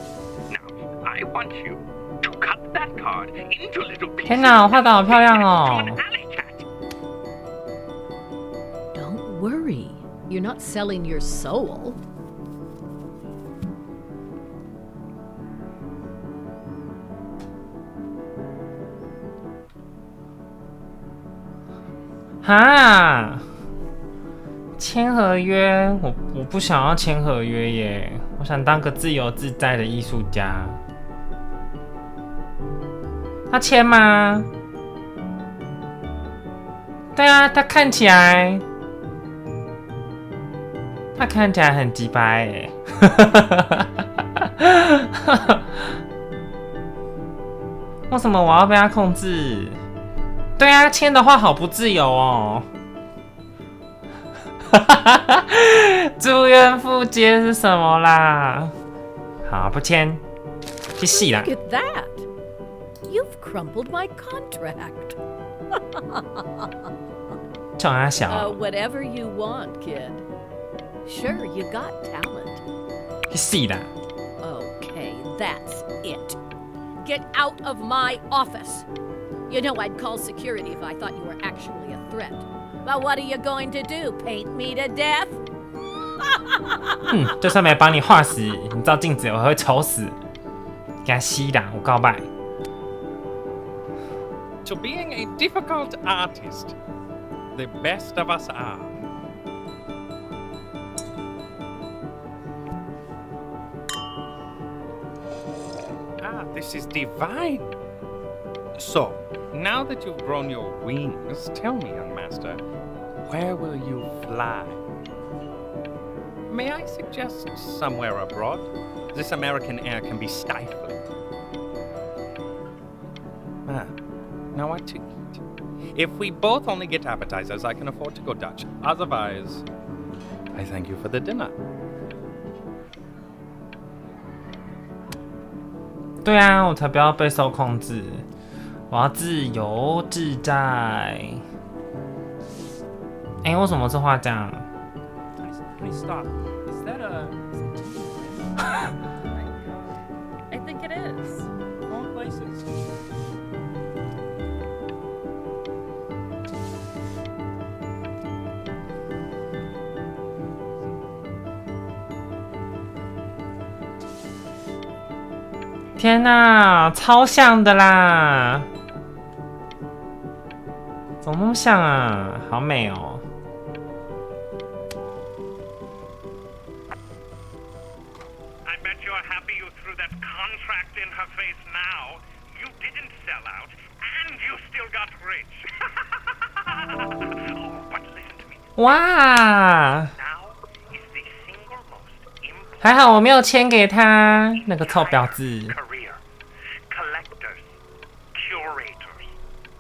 Now, I want you to cut that card into little pieces. 天哪，我画的好漂亮哦！ Don't worry. You're not selling your soul. 哈，签合约，我不想要签合约耶，我想当个自由自在的艺术家。他签吗？对啊，他看起来很鸡掰耶。为什么我要被他控制？对啊，签的话好不自由哦。住院复健是什么啦？好，不签，去戏啦。 Look at that. You've crumpled my contract. 冲他小， Whatever you want, kid. Sure, you got talent. 去戏啦。 Okay, that's it. Get out of my office. You know I'd call security if I thought you were actually a threat. But what are you going to do? Paint me to death? 就算没帮你画死，你照镜子我会丑死。给他吸啦，我告白。To being a difficult artist, the best of us are. This is divine. So, now that you've grown your wings, tell me, young master, where will you fly? May I suggest somewhere abroad? This American air can be stifling. Now what to eat? If we both only get appetizers, I can afford to go Dutch. Otherwise, I thank you for the dinner. 对啊，我才不要被受控制，我要自由自在。哎，为什么这话这样 Please stop. Is that a? I think it is. Wrong places. 天哪，超像的啦！怎么那么像啊？好美哦！ I bet you're happy you threw that contract in her face now. You didn't sell out, and you still got rich. Oh, but listen to me. 哇！还好我没有签给他，那个臭婊子。 Career, collectors, curators,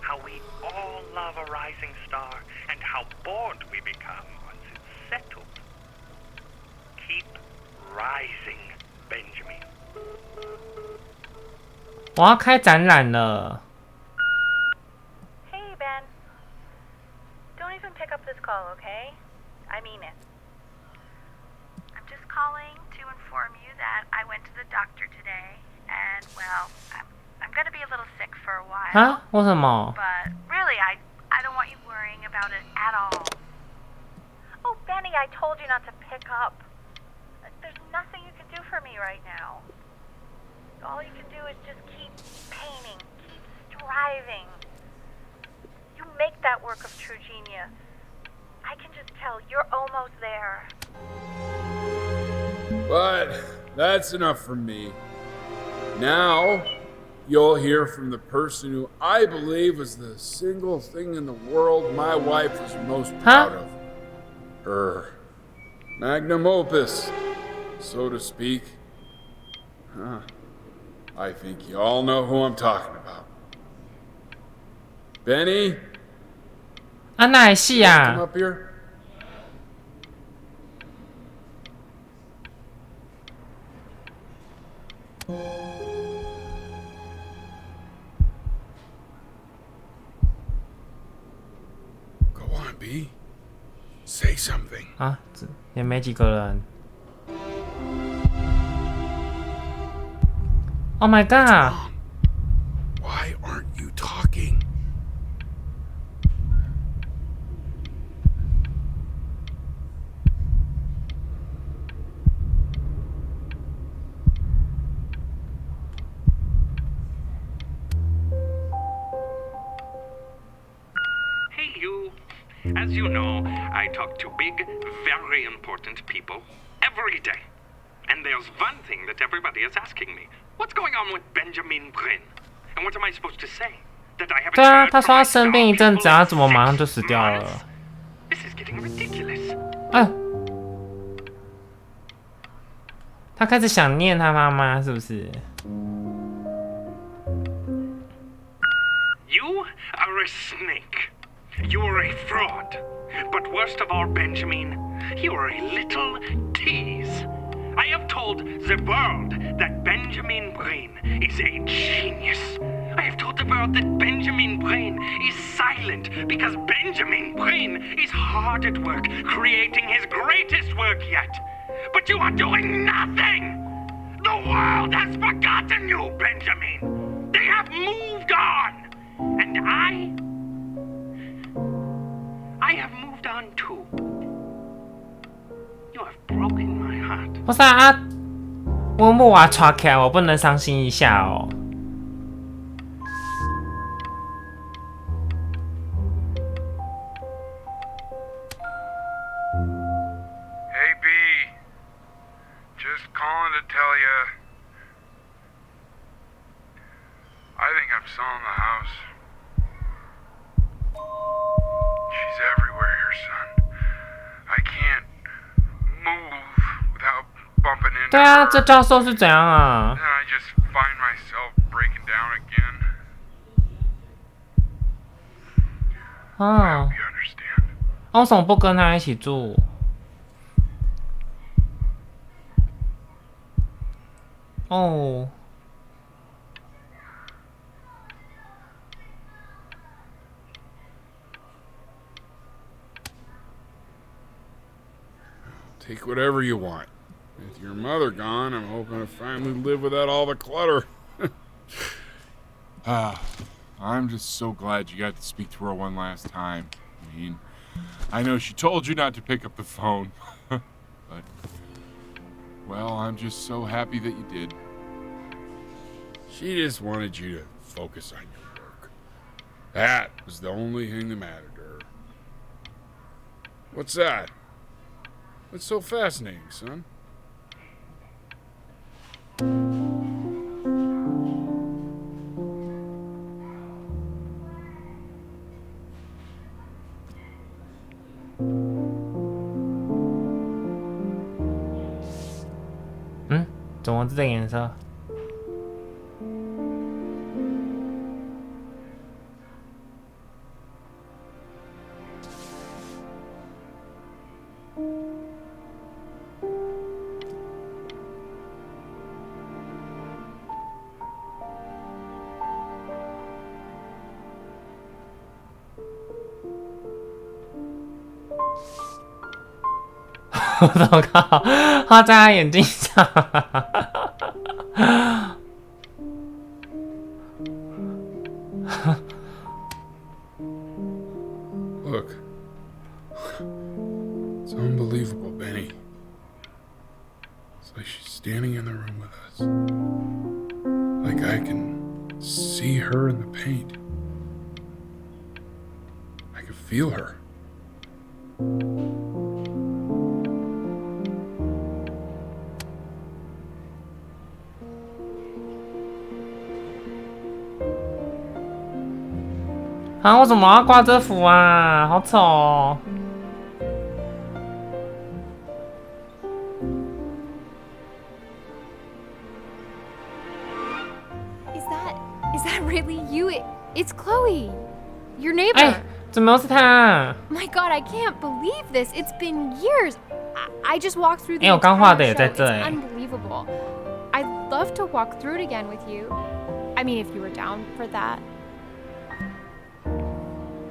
how we all love a rising star, and how bored we become once it's settled. Keep rising, Benjamin. 我要开展览了。 Hey, Ben. Don't even pick up this call, okay? I mean it. I'm just calling to inform you that I went to the doctor today, and well, I'm gonna be a little sick for a while. 啊？为什么？ But really, I don't want you worrying about it at all. Oh, Benny, I told you not to pick up. There's nothing you can do for me right now. All you can do is just keep painting, keep striving. You make that work of true genius. I can just tell you're almost there. But that's enough from me. Now, you'll hear from the person who I believe was the single thing in the world my wife was most proud of. Her magnum opus, so to speak. I think you all know who I'm talking about. Benny? 啊，哪戏啊 Come up here. Go on, B. Say something. 啊，也没几个人。Oh my god! Why aren't you talking? Hey, you. As you know, I talk to big, very important people every day. And there's one thing that everybody is asking me. What's going on with Benjamin Brin? And what am I supposed to say? That I haven't 对啊， heard 他 from 说 my 他生病一 star 阵子， people 他 in 怎么马上就 6死掉了？ This is getting ridiculous. 他开始想念他妈妈，是不是？ You are a snake. You are a fraud. But worst of all, Benjamin, you are a little tease. I have told the world that Benjamin Brin is a genius. I have told the world that Benjamin Brin is silent because Benjamin Brin is hard at work creating his greatest work yet. But you are doing nothing! The world has forgotten you, Benjamin! They have moved on! And I have moved on too. You have broken my heart. 不是啊，我木娃抓起来，我不能伤心一下哦。Hey B, just calling to tell you, I think I'm selling the house. She's everywhere here, son. I can't move without bumping into 对啊， her. 这教授是怎样啊？ Then I just find myself breaking down again. 啊，为什么不跟他一起住？ 哦， Take whatever you want. With your mother gone, I'm hoping to finally live without all the clutter. I'm just so glad you got to speak to her one last time. I mean, I know she told you not to pick up the phone, but, well, I'm just so happy that you did. She just wanted you to focus on your work. That was the only thing that mattered to her. What's that? What's so fascinating, son? Hmm? 怎么是这个颜色？ 我糟糕，画在他眼睛上。Look. It's unbelievable, Benny. It's like she's standing in the room with us. Like I can see her in the paint. I can feel her.啊！我怎么要挂这幅啊？好丑哦！ Is that really you? It's Chloe, your neighbor. 哎，怎么又是他？ My God, I can't believe this. It's been years. I just walked through the 哎，我刚画的 entire 也 show. 在这 It's 哎。 unbelievable. I'd love to walk through it again with you. I mean, if you were down for that.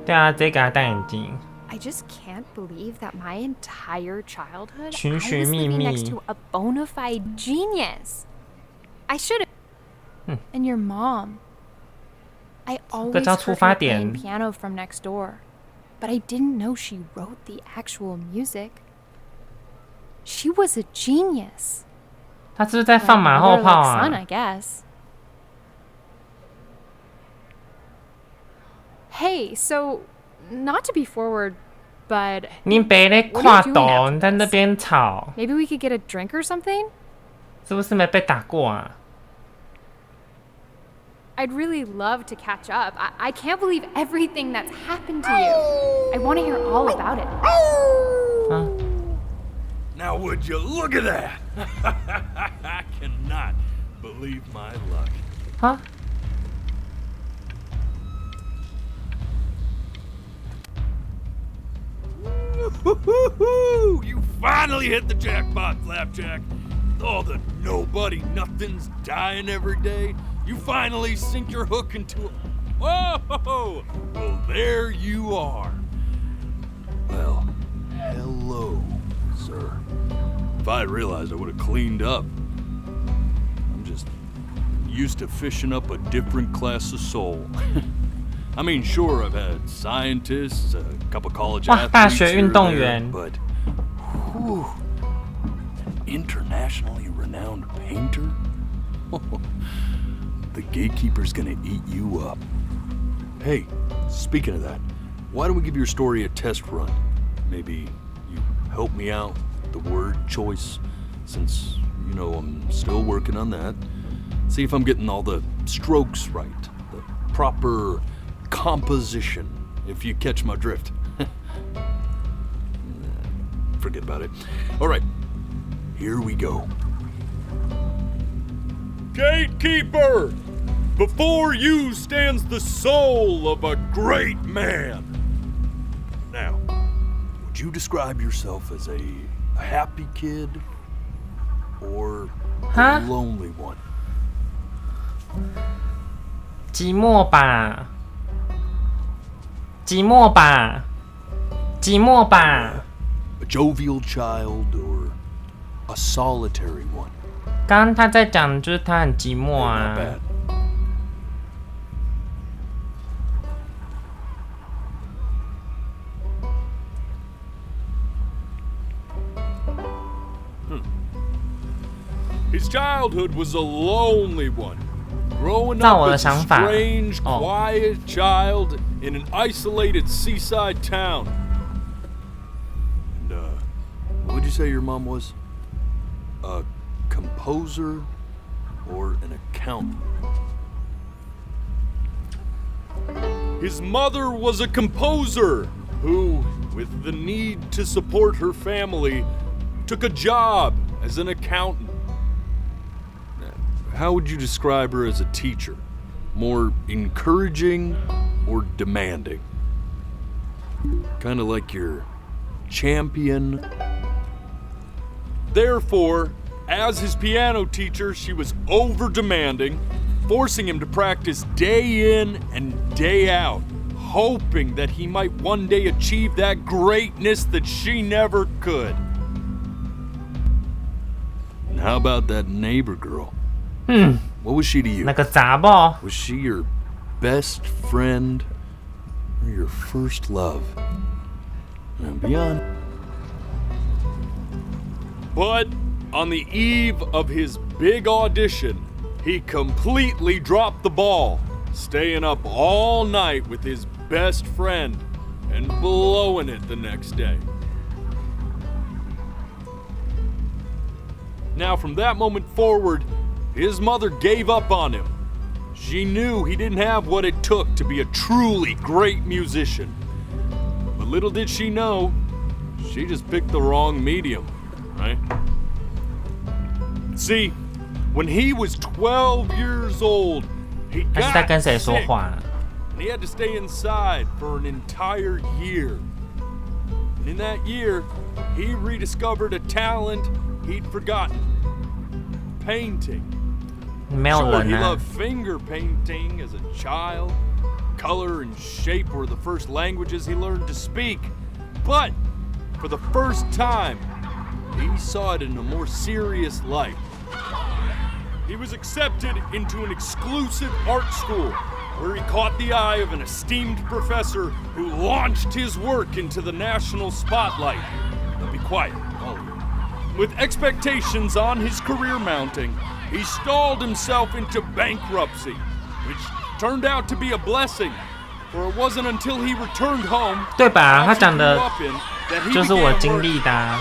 对啊，直接给他戴眼镜。 I just can't believe that my entire childhood I 寻 was 寻觅 living 觅。 next to a bona fide genius. I should have. And your mom. I always 叫 heard 出 her 发 playing 点。 piano from next door, but I didn't know she wrote the actual music. She was a genius. 他是不是在放马后 Mother 炮 like son, 啊？ I guess. Hey, so not to be forward, but 你别在 what 跨 are you doing 斗， after 你在那 this? 边吵， Maybe we could get a drink or something? 是不是没被打过啊？ I'd really love to catch up. I can't believe everything that's happened to you. I want to hear all about it. Now would you look at that? I cannot believe my luck. 啊？ You finally hit the jackpot, Flapjack. All the nobody nothings dying every day. You finally sink your hook into a... Whoa! Well, there you are. Well, hello, sir. If I had realized, I would have cleaned up. I'm just used to fishing up a different class of soul. I mean, sure, I've had scientists, a couple college 哇，大 athletes 学 here 运 or 动 there, 员。 but whew, an internationally renowned painter? The gatekeeper's gonna eat you up. Hey, speaking of that, why don't we give your story a test run? Maybe you help me out with the word choice, since, you know, I'm still working on that. See if I'm getting all the strokes right, the proper composition, if you catch my drift. Forget about it. All right, here we go. Gatekeeper! Before you stands the soul of a great man. Now, would you describe yourself as a happy kid or a lonely one? 寂寞吧，寂寞吧，寂寞吧。A jovial child or a solitary one? 刚刚他在讲，就是他很寂寞啊。His childhood was a lonely one. Growing 照我 up 的 as 想 a 法， strange, quiet child in an isolated seaside town. And, what would you say your mom was? A composer or an accountant? His mother was a composer who, with the need to support her family, took a job as an accountant. How would you describe her as a teacher? More encouraging or demanding? Kind of like your champion. Therefore, as his piano teacher, she was over-demanding, forcing him to practice day in and day out, hoping that he might one day achieve that greatness that she never could. And how about that neighbor girl? What was she to you? 那个杂报。 Was she your best friend or your first love? And beyond. But on the eve of his big audition, he completely dropped the ball, staying up all night with his best friend and blowing it the next day. Now, from that moment forward, his mother gave up on him. She knew he didn't have what it took to be a truly great musician. But little did she know, she just picked the wrong medium, right? See, when he was 12 years old, he 他是在 got 跟谁说 sick, 话？ and he had to stay inside for an entire year. And in that year, he rediscovered a talent he'd forgotten. Painting. 没有 Sure, 人 he 啊 loved。finger painting as a child. Color and shape were the first languages he learned to speak. But for the first time, he saw it in a more serious light. He was accepted into an exclusive art school where he caught the eye of an esteemed professor who launched his work into the national spotlight. Now be quiet, all of you. With expectations on his career mounting, he stalled himself into bankruptcy, which turned out to be a blessing, for it wasn't until he returned home 对吧？他讲的 up in that he 就是我 began 经 work 历的啊。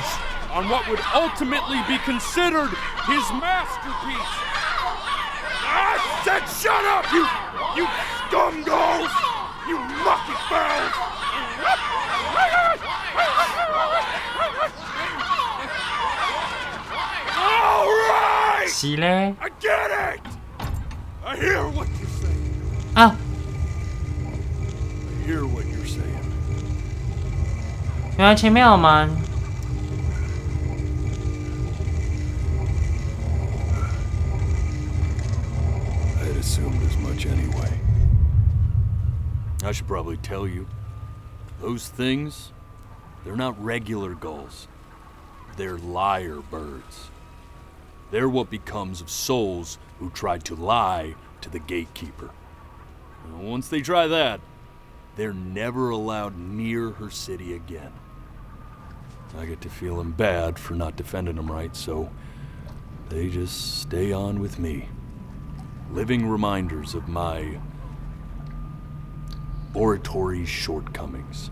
on what would ultimately be considered his masterpiece. I said shut up, you scumballs! You lucky fowls! All right! 是嘞。 I get it! I hear what you're saying. 啊， I hear what you're saying. 原来前面有吗？ I had assumed as much anyway. I should probably tell you, those things, they're not regular gulls. They're lyre birds. They're what becomes of souls who tried to lie to the gatekeeper. And once they try that, they're never allowed near her city again. I get to feeling bad for not defending them right, so they just stay on with me. Living reminders of my oratory shortcomings.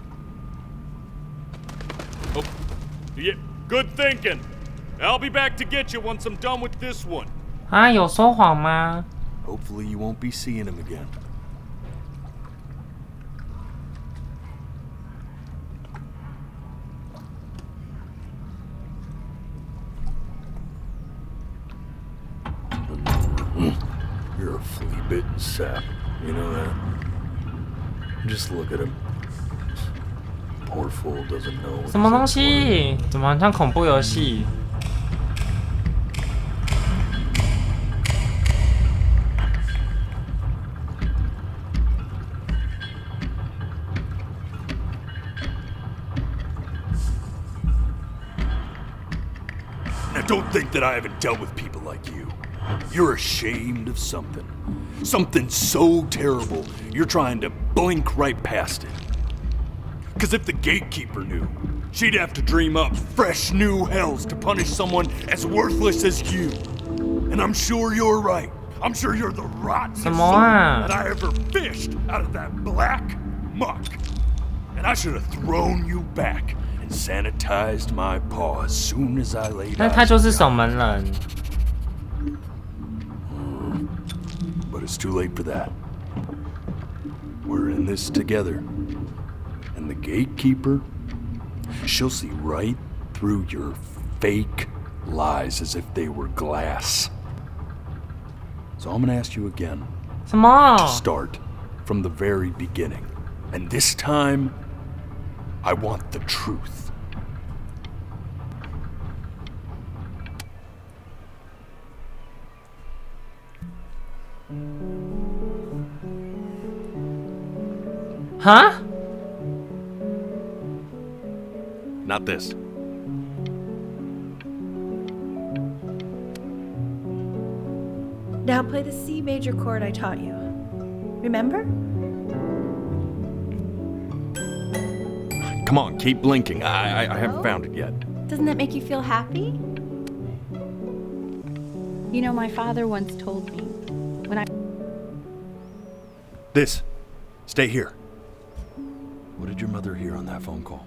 Oh, yeah, good thinking. I'll be back to get you once I'm done with this one. 啊，有说谎吗？ Hopefully you won't be seeing him again. You're a flea-bitten sap. You know that? Just look at him. Poor fool doesn't know. 什么东西？怎么很像恐怖游戏？ Now don't think that I haven't dealt with people like you. You're ashamed of something. Something so terrible, you're trying to blink right past it. Because if the gatekeeper knew, she'd have to dream up fresh new hells to punish someone as worthless as you. And I'm sure you're right. I'm sure you're the rottenest soul that I ever fished out of that black muck. And I should have thrown you back and sanitized my paw as soon as I laid eyes. 那他就是守门人。 But it's too late for that. We're in this together. And the gatekeeper, she'll see right through your fake lies as if they were glass. So I'm gonna ask you again. To start from the very beginning. And this time, I want the truth. Huh? Not this. Now play the C major chord I taught you. Remember? Come on, keep blinking. I haven't found it yet. Doesn't that make you feel happy? You know, my father once told me when I... This. Stay here. What did your mother hear on that phone call?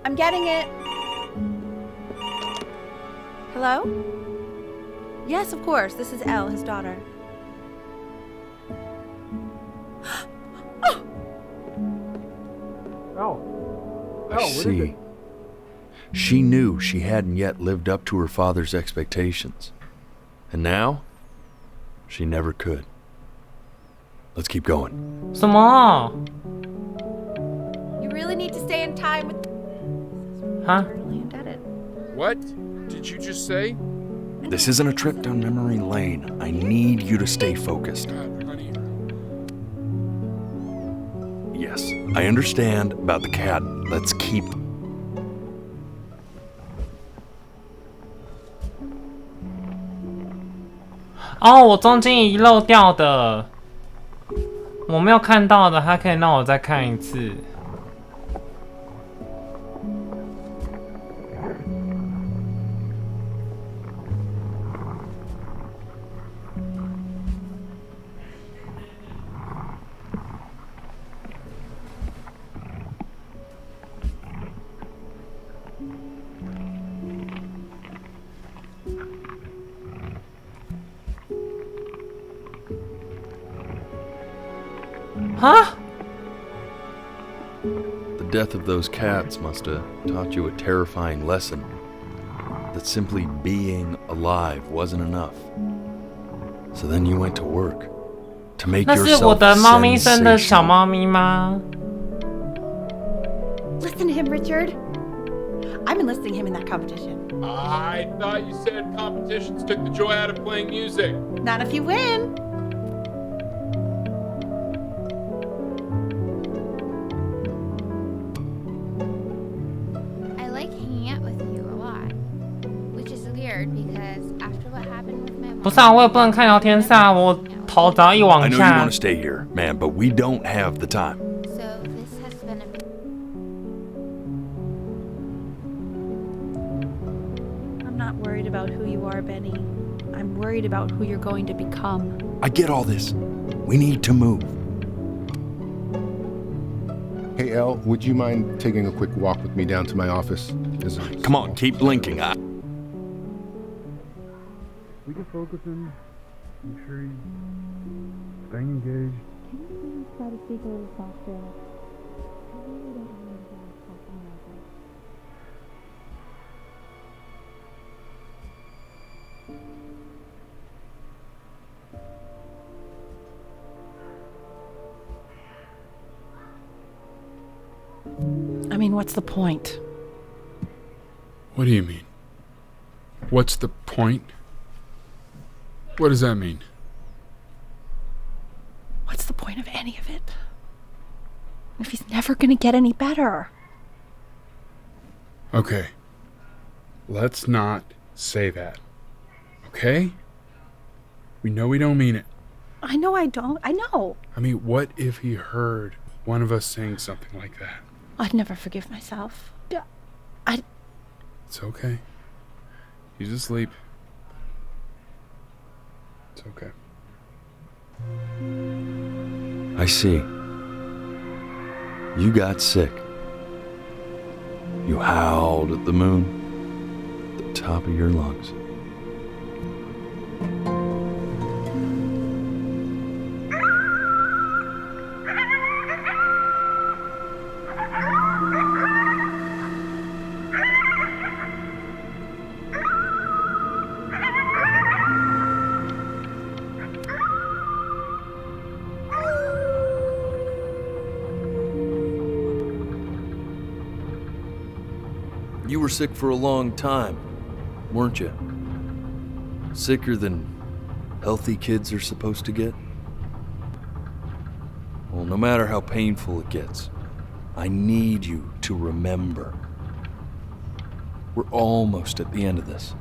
I'm getting it. Hello? Yes, of course. This is Elle, his daughter. I see. She knew she hadn't yet lived up to her father's expectations. And now, she never could. Let's keep going. 什么？ You really need to stay in time with... Huh? What did you just say? This isn't a trip down memory lane. I need you to stay focused. Yes, I understand about the cat. Let's keep...哦，我中间遗漏掉的，我没有看到的，他可以让我再看一次。Huh? The death of those cats must have taught you a terrifying lesson. That simply being alive wasn't enough. So then you went to work to make 那是我 yourself 的猫咪生的 sensational. 小猫咪吗？ Listen to him, Richard. I'm enlisting him in that competition. I thought you said competitions took the joy out of playing music. Not if you win. I like hanging out with you a lot, which is weird because after what happened with my mom. 不是啊，我也不能看聊天室啊，我头只要一 I 往 know you 下 want to，stay here, man, but we don't have the time. So this has been a I'm not worried about who you are, Benny. I'm worried about who you're going to become. I get all this. We need to move. Hey, Elle, would you mind taking a quick walk with me down to my office? Come on, keep blinking. We can focus in. Make sure he's staying engaged. Can you please try to speak a little softer? I really don't want to hear talking like this. I mean, what's the point? What do you mean? What's the point? What does that mean? What's the point of any of it? If he's never gonna get any better. Okay. Let's not say that. Okay? We know we don't mean it. I know I don't. I know. I mean, what if he heard one of us saying something like that? I'd never forgive myself. It's okay. He's asleep. It's okay. I see. You got sick. You howled at the moon at the top of your lungs. You were sick for a long time, weren't you? Sicker than healthy kids are supposed to get? Well, no matter how painful it gets, I need you to remember. We're almost at the end of this.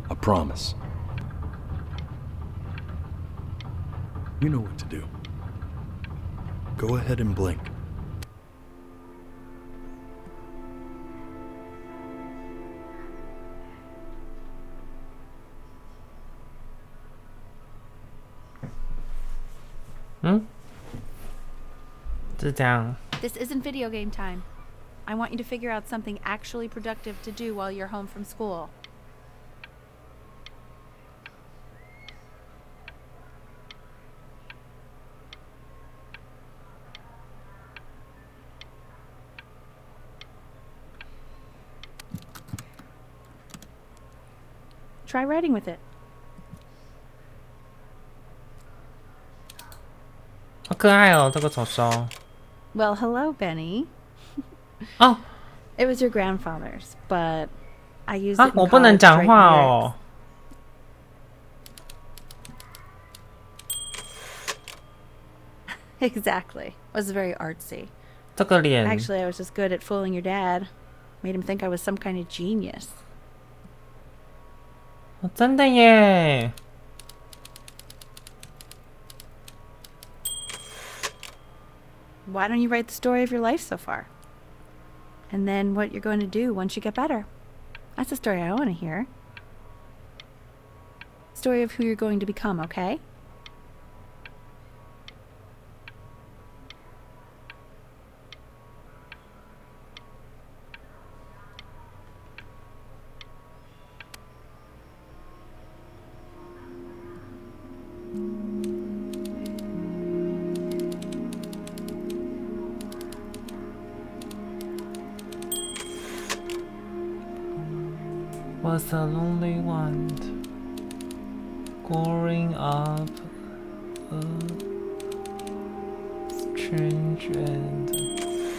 I promise. You know what to do. Go ahead and blink. This isn't video game time. I want you to figure out something actually productive to do while you're home from school. Try writing with it. 好可爱哦，这个手手。 Well, hello, Benny. Oh. It was your grandfather's, but I used 啊， it in 我不能 college 讲 to 话 write 哦。 Exactly. It was very artsy. 这个脸。 Actually, I was just good at fooling your dad. Made him think I was some kind of genius. 哦，真的耶。 Why don't you write the story of your life so far? And then what you're going to do once you get better. That's the story I want to hear. Story of who you're going to become, okay? Was a lonely one. Growing up a strange and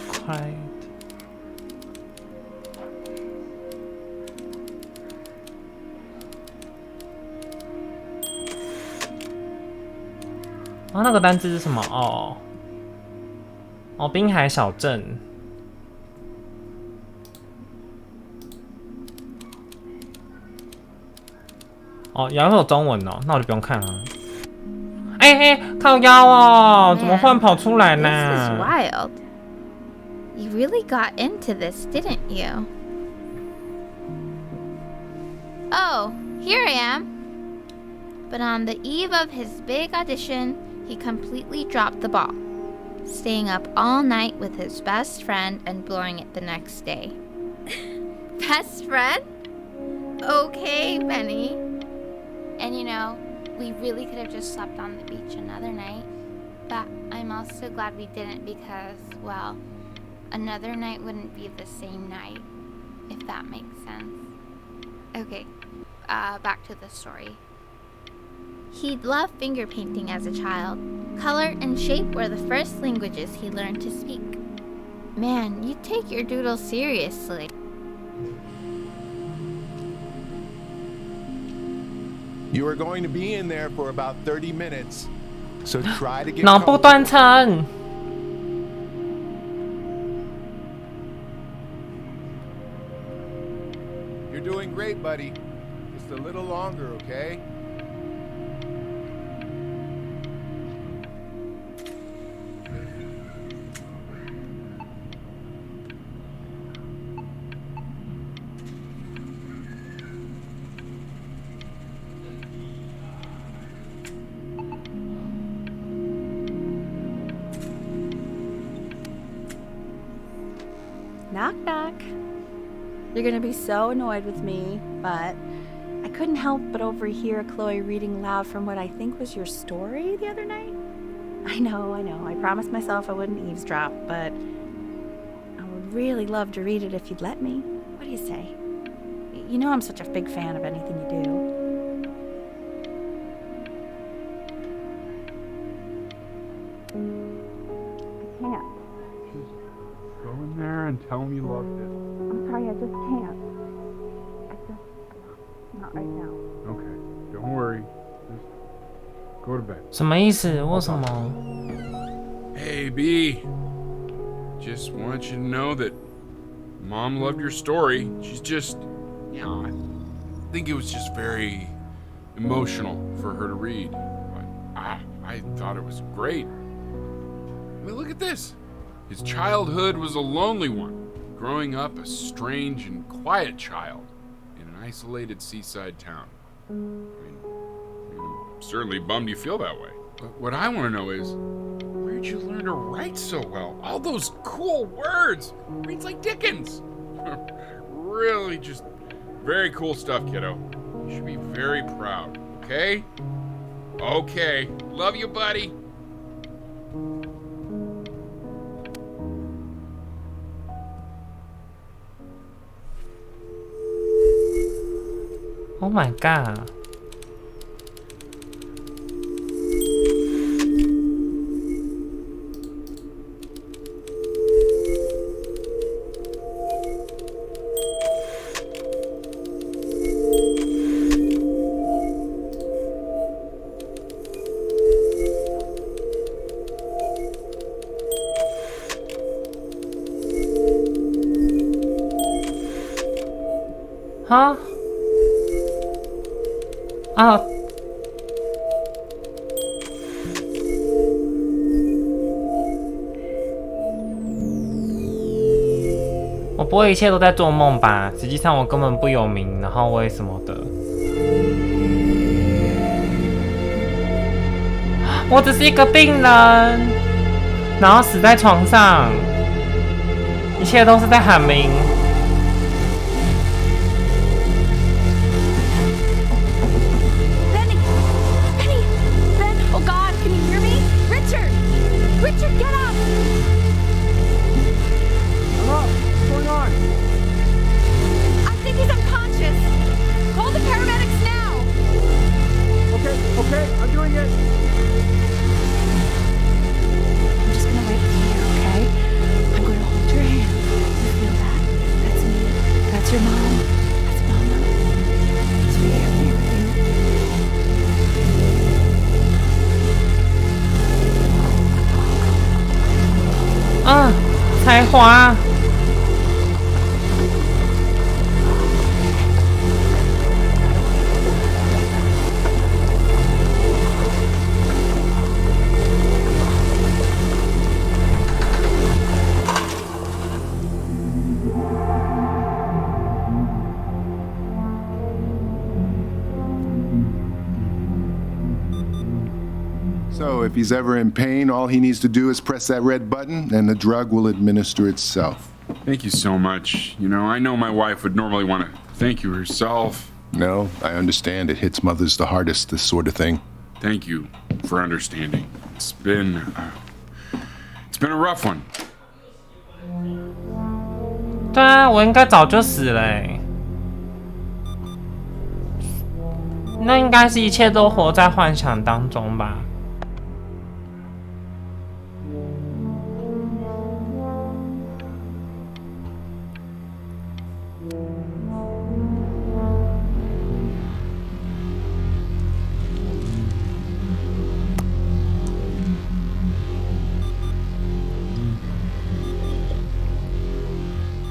quiet. 哦，那个单字是什么？哦，哦，滨海小镇。哦，原来会有中文哦，那我就不用看了。哎，靠腰哦，怎么忽然跑出来呢 This is wild. You really got into this, didn't you? Oh, here I am. But on the eve of his big audition, he completely dropped the ball, staying up all night with his best friend and blowing it the next day. Best friend? Okay, Benny. And you know, we really could have just slept on the beach another night, but I'm also glad we didn't because, well, another night wouldn't be the same night, if that makes sense. Okay, back to the story. He'd loved finger painting as a child. Color and shape were the first languages he learned to speak. Man, you take your doodle seriously. You are going to be in there for about 30 minutes, so try to get 脑部断层。 You're doing great, buddy. Just a little longer, okay? Knock, knock. You're gonna be so annoyed with me, but I couldn't help but overhear Chloe reading loud from what I think was your story the other night. I know. I promised myself I wouldn't eavesdrop, but I would really love to read it if you'd let me. What do you say? You know I'm such a big fan of anything you do. I can't. Go in there and tell him you loved it. I'm sorry, I just can't. Not right now. Okay, don't worry. Just go to bed. 什么意思？为什么？ Hey, B. Just want you to know that Mom loved your story. She's just, you know, I think it was just very emotional for her to read. But I thought it was great. I mean, look at this. His childhood was a lonely one, growing up a strange and quiet child in an isolated seaside town. I mean, I'm certainly bummed you feel that way. But what I want to know is, where'd you learn to write so well? All those cool words! Reads like Dickens! Really just very cool stuff, kiddo. You should be very proud, okay? Okay. Love you, buddy. Oh my god. Huh? 啊！我不会一切都在做梦吧？实际上我根本不有名，然后为什么的？我只是一个病人，然后死在床上，一切都是在喊名。 Richard, get up! Hello, what's going on? I think he's unconscious. Call the paramedics now. Okay. 啊，才华。So if he's ever in pain, all he needs to do is press that red button and the drug will administer itself. Thank you so much. You know, I know my wife would normally want to thank you herself. No, I understand. It hits mothers the hardest, this sort of thing. Thank you for understanding. It's been a rough one. 对啊，我应该早就死了欸。那应该是一切都活在幻想当中吧。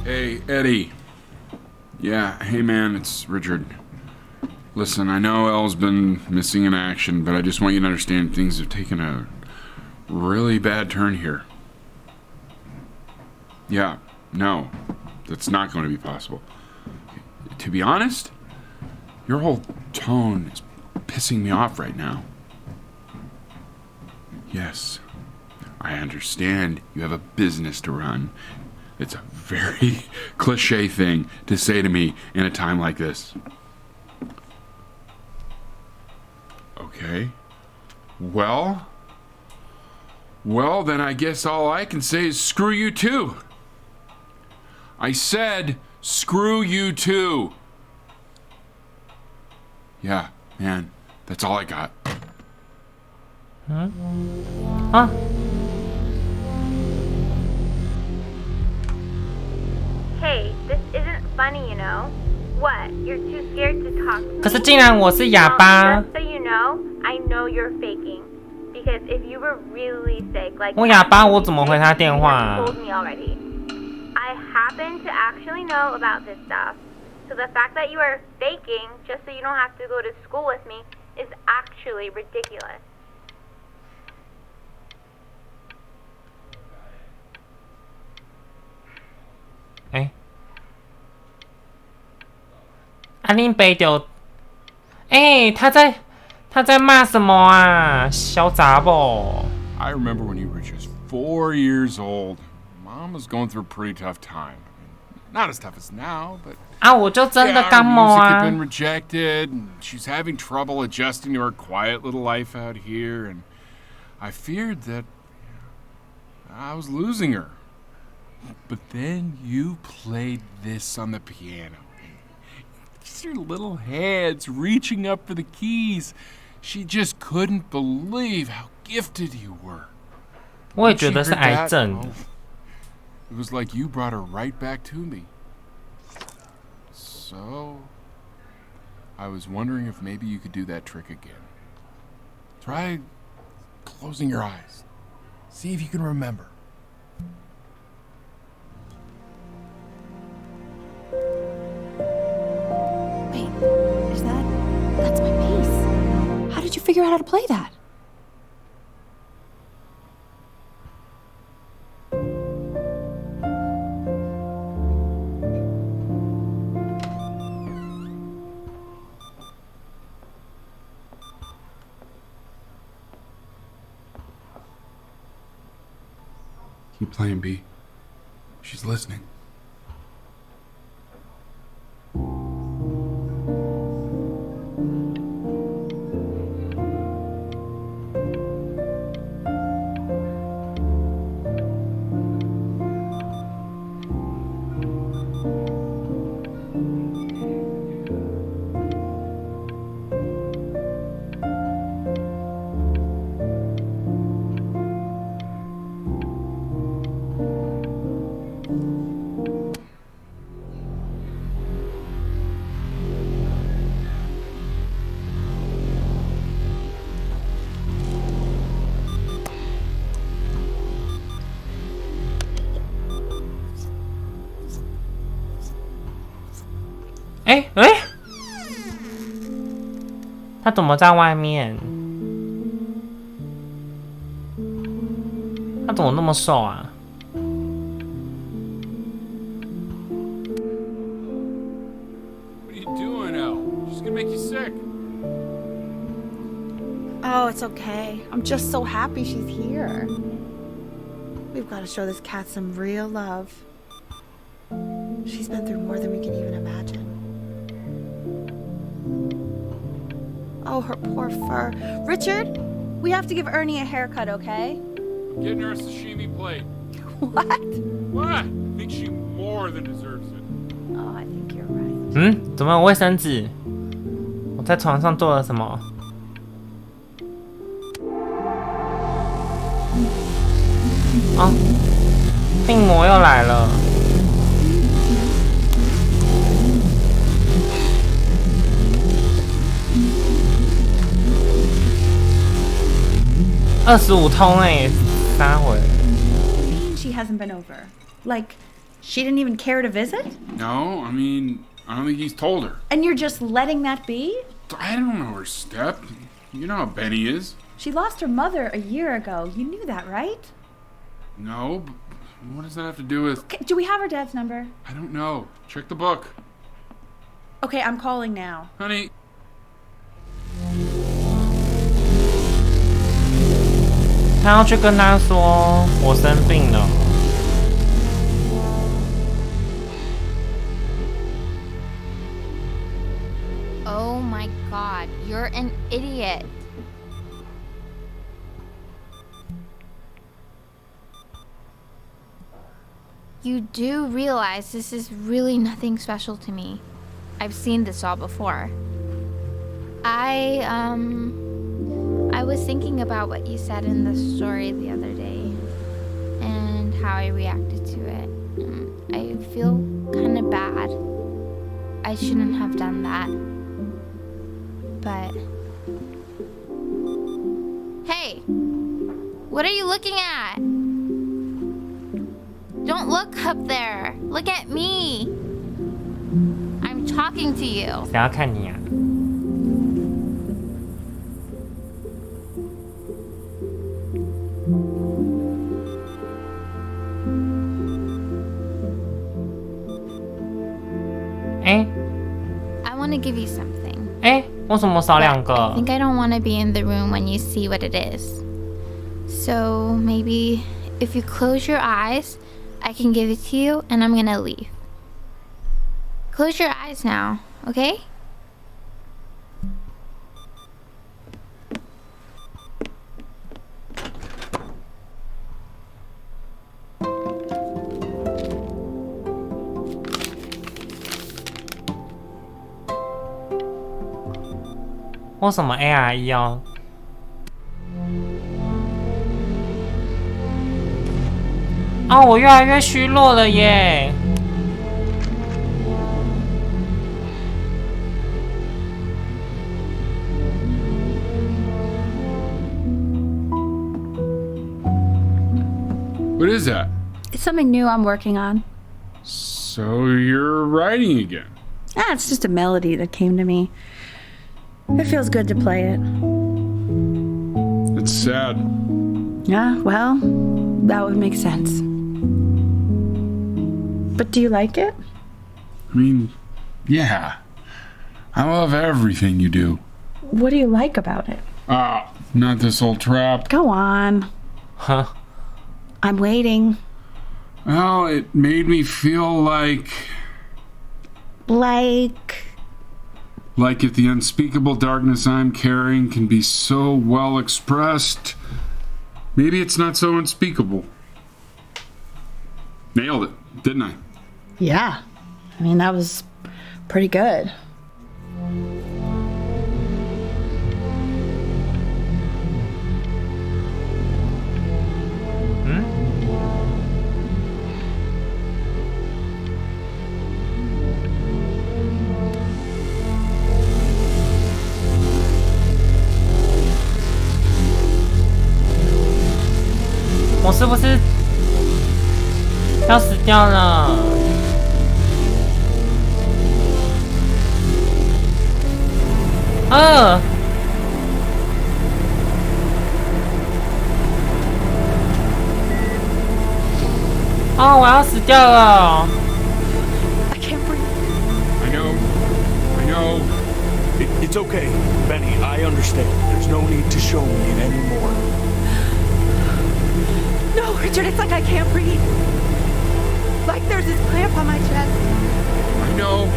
Hey, Eddie. Yeah, hey man, it's Richard. Listen, I know Elle's been missing in action, but I just want you to understand things have taken a really bad turn here. Yeah, no, that's not going to be possible. To be honest, your whole tone is pissing me off right now. Yes, I understand you have a business to run. It's a very cliche thing to say to me in a time like this. Okay. Well, then I guess all I can say is screw you too. I said screw you too. Yeah, man, that's all I got. Huh? Huh? Hey, this isn't funny, you know. What? You're too scared to talk to me? 可是竟然我是哑巴。 Just so you know, I know you're faking. Because if you were really sick, like 我哑巴，我怎么回他电话啊？ you told me already. I happen to actually know about this stuff. So the fact that you are faking just so you don't have to go to school with me is actually ridiculous. 哎，安宁北丢，哎，他在骂什么啊？小杂宝。 I remember when you were just 4 years old. Mom was going through a pretty tough time. Not as tough as now, but 啊，我就真的感冒 music 啊 had been rejected, and she's having trouble adjusting to her quiet little life out here, and I feared that I was losing her. But then you played this on the piano. Just your little hands reaching up for the keys. She just couldn't believe how gifted you were. 我也觉得是癌症。 It was like you brought her right back to me. So, I was wondering if maybe you could do that trick again. Try closing your eyes. See if you can remember. Wait, that's my bass. How did you figure out how to play that? Keep playing, B. She's listening. 哎、他怎么在外面？他怎么那么瘦啊？ What are you doing, Elle? She's gonna make you sick. Oh, it's okay. I'm just so happy she's here. We've got to show this cat some real love. She's been through more than we can even imagine. Oh, her poor fur. Richard, we have to give Ernie a haircut, okay? I'm getting her a sashimi plate. What? What? I think she more than deserves it. Oh, I think you're right. 嗯，怎么有卫生纸？我在床上做了什么？哦，病魔又来了。25通哎，撒回。 She hasn't been over. Like, she didn't even care to visit? No, I mean, I don't think he's told her. And you're just letting that be? I don't know her step. You know how Benny is. She lost her mother a year ago. You knew that, right? No, but what does that have to do with... Okay, do we have her dad's number? I don't know. Check the book. Okay, I'm calling now. Honey. 他要去跟他说我生病了。Oh my god, you're an idiot. You do realize this is really nothing special to me. I've seen this all before. I was thinking about what you said in the story the other day and how I reacted to it. I feel kind of bad. I shouldn't have done that. But hey, what are you looking at? Don't look up there. Look at me. I'm talking to you. 谁要看你啊？I want to give you something. 为什么少两个 I think I don't want to be in the room when you see what it is. So maybe if you close your eyes, I can give it to you and I'm gonna leave. Close your eyes now, okay? "为什么 ARE 要？啊，我越来越虚弱了耶！What is that? It's something new I'm working on. So you're writing again? Ah, it's just a melody that came to me. It feels good to play it. It's sad. Yeah, well, that would make sense. But do you like it? I mean, yeah. I love everything you do. What do you like about it? Not this old trap. Go on. Huh? I'm waiting. Well, it made me feel like if the unspeakable darkness I'm carrying can be so well expressed, maybe it's not so unspeakable. Nailed it, didn't I? Yeah. I mean, that was pretty good. Hmm? 我是不是要死掉了？哦，我要死掉了。I can't breathe. I know. It's okay, Benny. I understand. There's no need to show me it anymore. No, Richard, it's like I can't breathe. Like there's this cramp on my chest. I know.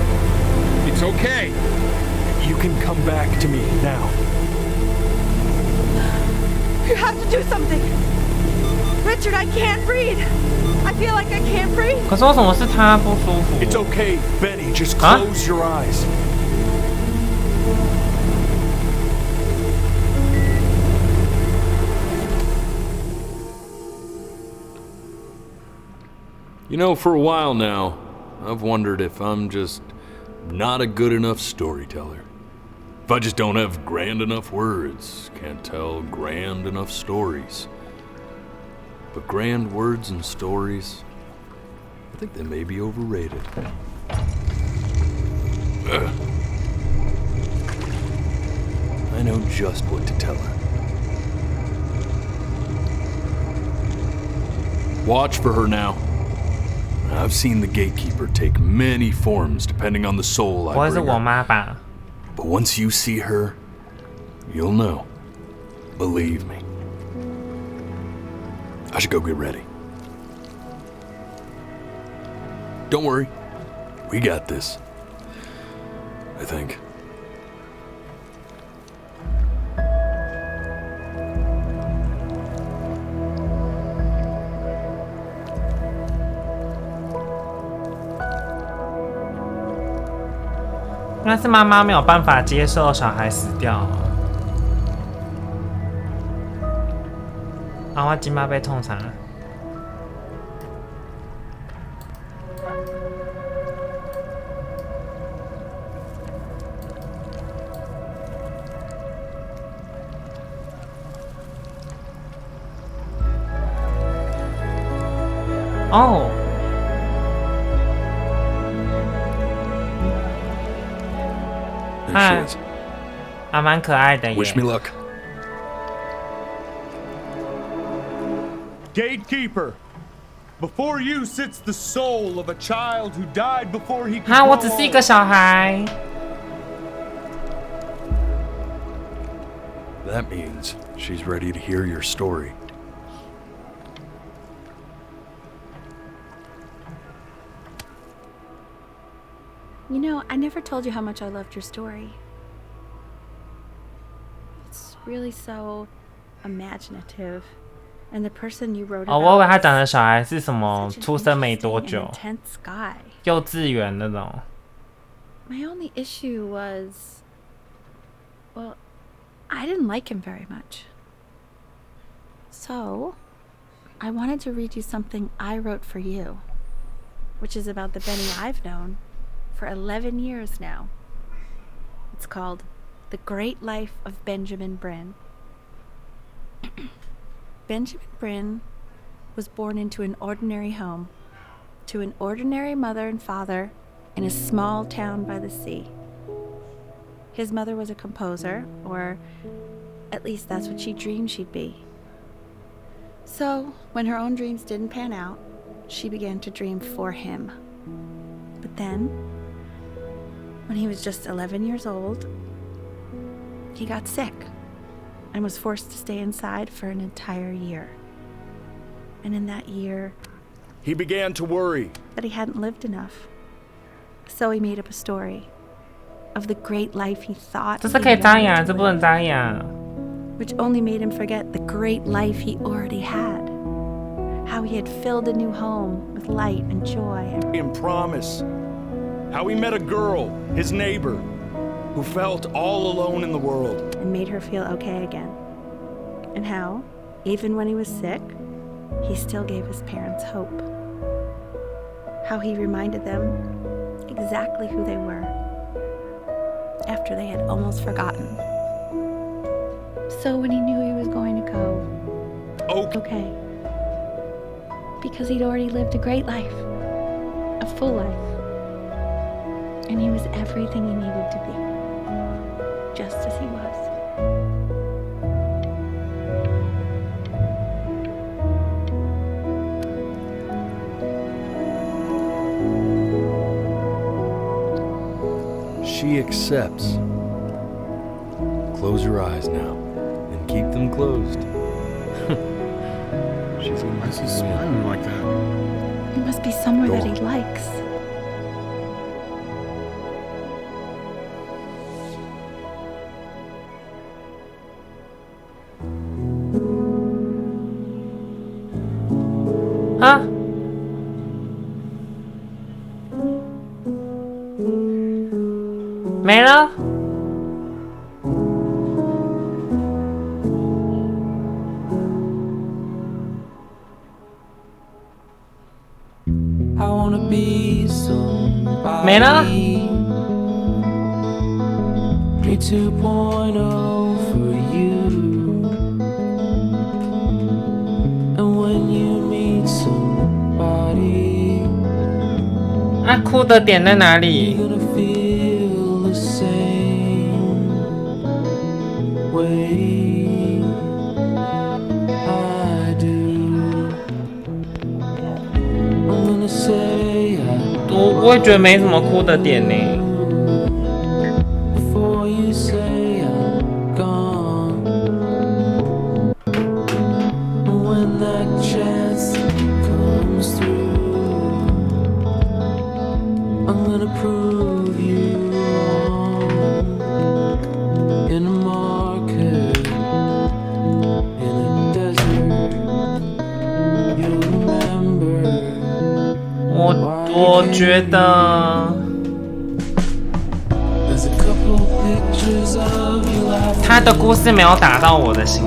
It's okay. You can come back to me now. You have to do something. Richard, I can't breathe. I feel like I can't breathe. 可是为什么是他不舒服 It's okay, Benny. Just close your eyes. You know, for a while now, I've wondered if I'm just not a good enough storyteller. If I just don't have grand enough words, can't tell grand enough stories. But grand words and stories, I think they may be overrated. I know just what to tell her. Watch for her now. I've seen the gatekeeper take many forms depending on the soul I 不会是 bring 我 her. 妈吧？ But once you see her, you'll know. Believe me. I should go get ready. Don't worry. We got this. I think.应该是妈妈没有办法接受小孩死掉啊。啊，我今妈被冲啥？哦。 There she is. 还蛮可爱的耶。 Wish me luck. Gatekeeper, before you sits the soul of a child who died before he could 哈，我 grow 只是一个小孩。 That means she's ready to hear your story. You know, I never told you how much I loved your story. It's really so imaginative. And the person you wrote 哦，我以为 about 他讲的小孩是什么 such an 出生没多 interesting 久 and，intense guy. 幼稚园那种。 My only issue was, well, I didn't like him very much. So, I wanted to read you something I wrote for you, which is about the Benny I've known for 11 years now. It's called The Great Life of Benjamin Bryn. Benjamin Bryn was born into an ordinary home, to an ordinary mother and father in a small town by the sea. His mother was a composer, or at least that's what she dreamed she'd be. So, when her own dreams didn't pan out, she began to dream for him. But then, when he was just 11 years old, he got sick and was forced to stay inside for an entire year. And in that year, He began to worry. that he hadn't lived enough. So he made up a story of the great life he thought 这是 he 可以扎 wanted 眼， to 这不能 live, 扎眼。 which only made him forget the great life he already had. How he had filled a new home with light and joy And promise. How he met a girl, his neighbor, who felt all alone in the world. and made her feel okay again. And how, even when he was sick, he still gave his parents hope. How he reminded them exactly who they were after they had almost forgotten. So when he knew he was going to go, okay, because he'd already lived a great life, a full life, and he was everything he needed to be. just as he was. She accepts. Close your eyes now, and keep them closed. She's gonna Why is he smiling like that? He must be somewhere Go that on. he likes. Huh? 没了。没了。3.2.0 for you. And when you meet somebody, 啊，哭的点在哪里？ you're gonna feel the same way I do. I'm gonna say I 我也觉得没什么哭的点呢。 before you say I'm gone. And when that chance comes through, I'm gonna prove you wrong. In a market, in a desert, you'll remember. 我觉得他的故事没有打到我的心。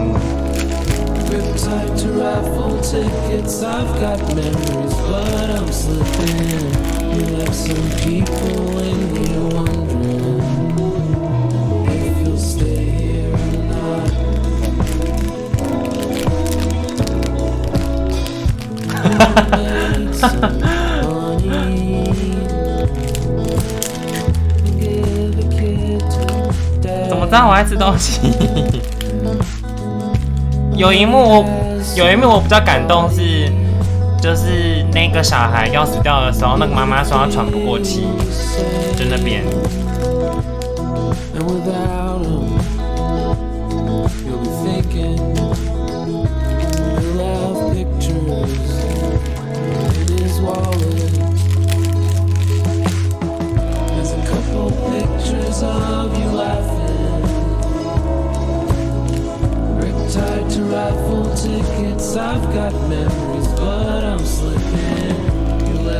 怎么知道我爱吃东西？有一幕我比较感动是，就是那个小孩要死掉的时候，那个妈妈说她喘不过气，就那边。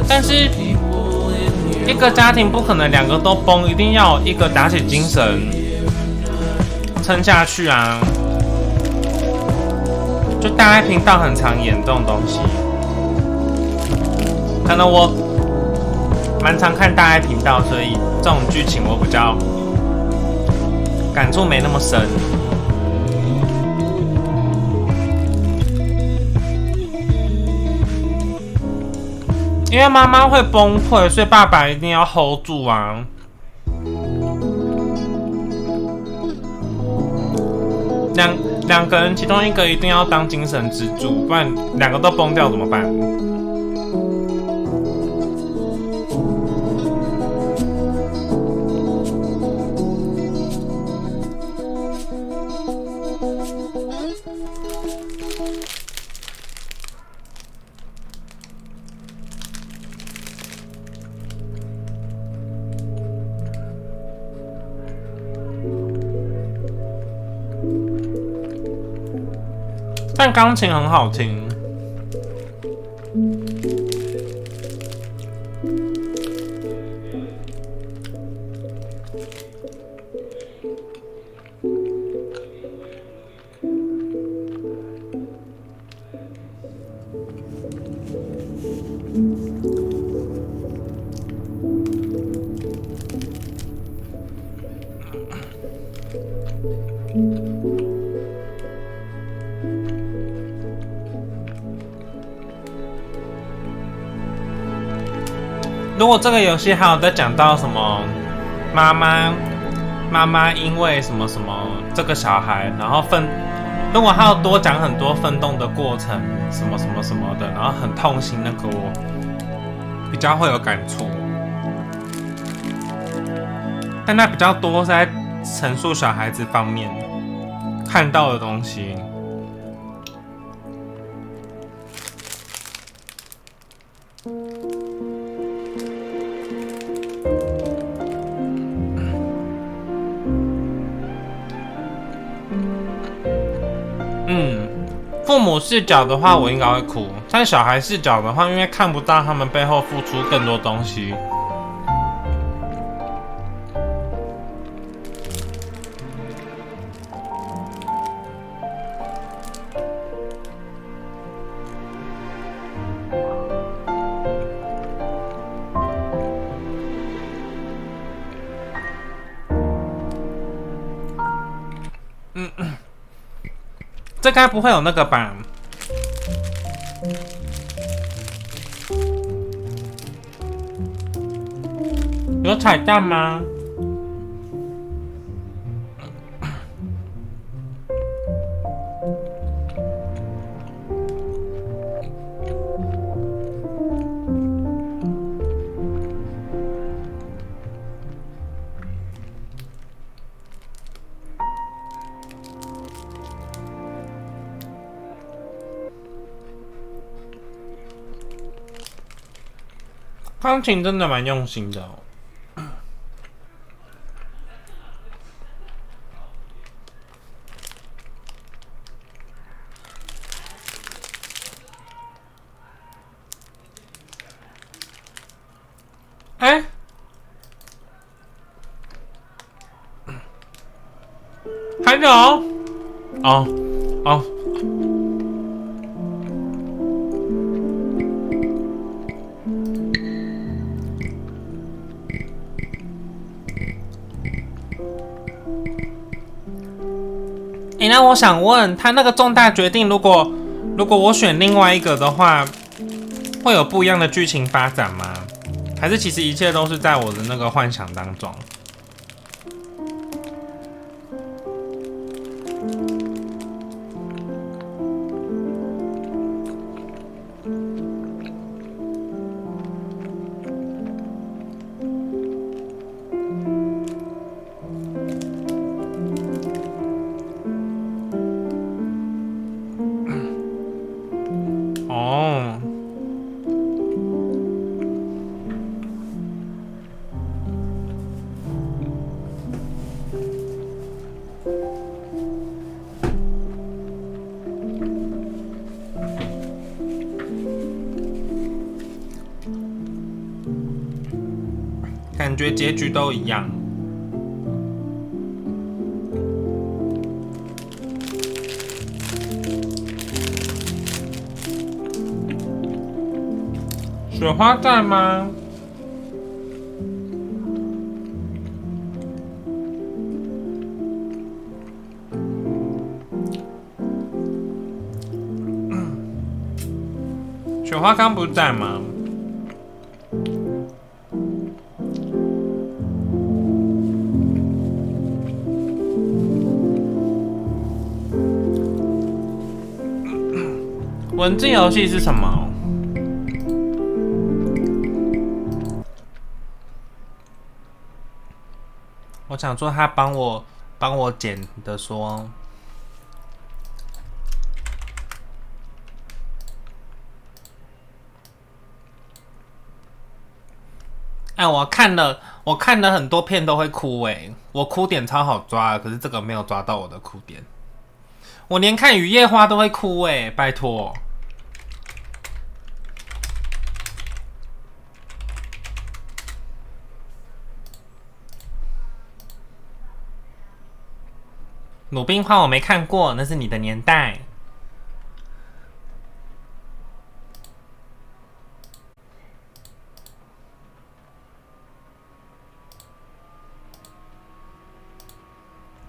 但是一个家庭不可能两个都崩，一定要有一个打起精神撑下去啊！就大爱频道很常演这种东西，可能我蛮常看大爱频道，所以这种剧情我比较感触没那么深。因为妈妈会崩溃，所以爸爸一定要 hold 住啊！两个人其中一个一定要当精神支柱，不然两个都崩掉怎么办？但钢琴很好听。如果这个游戏还有在讲到什么妈妈妈因为什么什么这个小孩，然后如果他要多讲很多奋斗的过程，什么什么什么的，然后很痛心，那个我比较会有感触。但那比较多是在陈述小孩子方面看到的东西。父母视角的话，我应该会哭；但小孩视角的话，因为看不到他们背后付出更多东西。这该不会有那个吧？有彩蛋吗？钢琴真的蛮用心的哦。还有哦。那我想问他那个重大决定，如果我选另外一个的话，会有不一样的剧情发展吗？还是其实一切都是在我的那个幻想当中？感觉结局都一样。雪花在吗？雪花刚不在吗？文字游戏是什么？我想说他帮我剪的说，我看了很多片都会哭我哭点超好抓的，可是这个没有抓到我的哭点。我连看雨夜花都会哭拜托。鲁冰花我没看过，那是你的年代。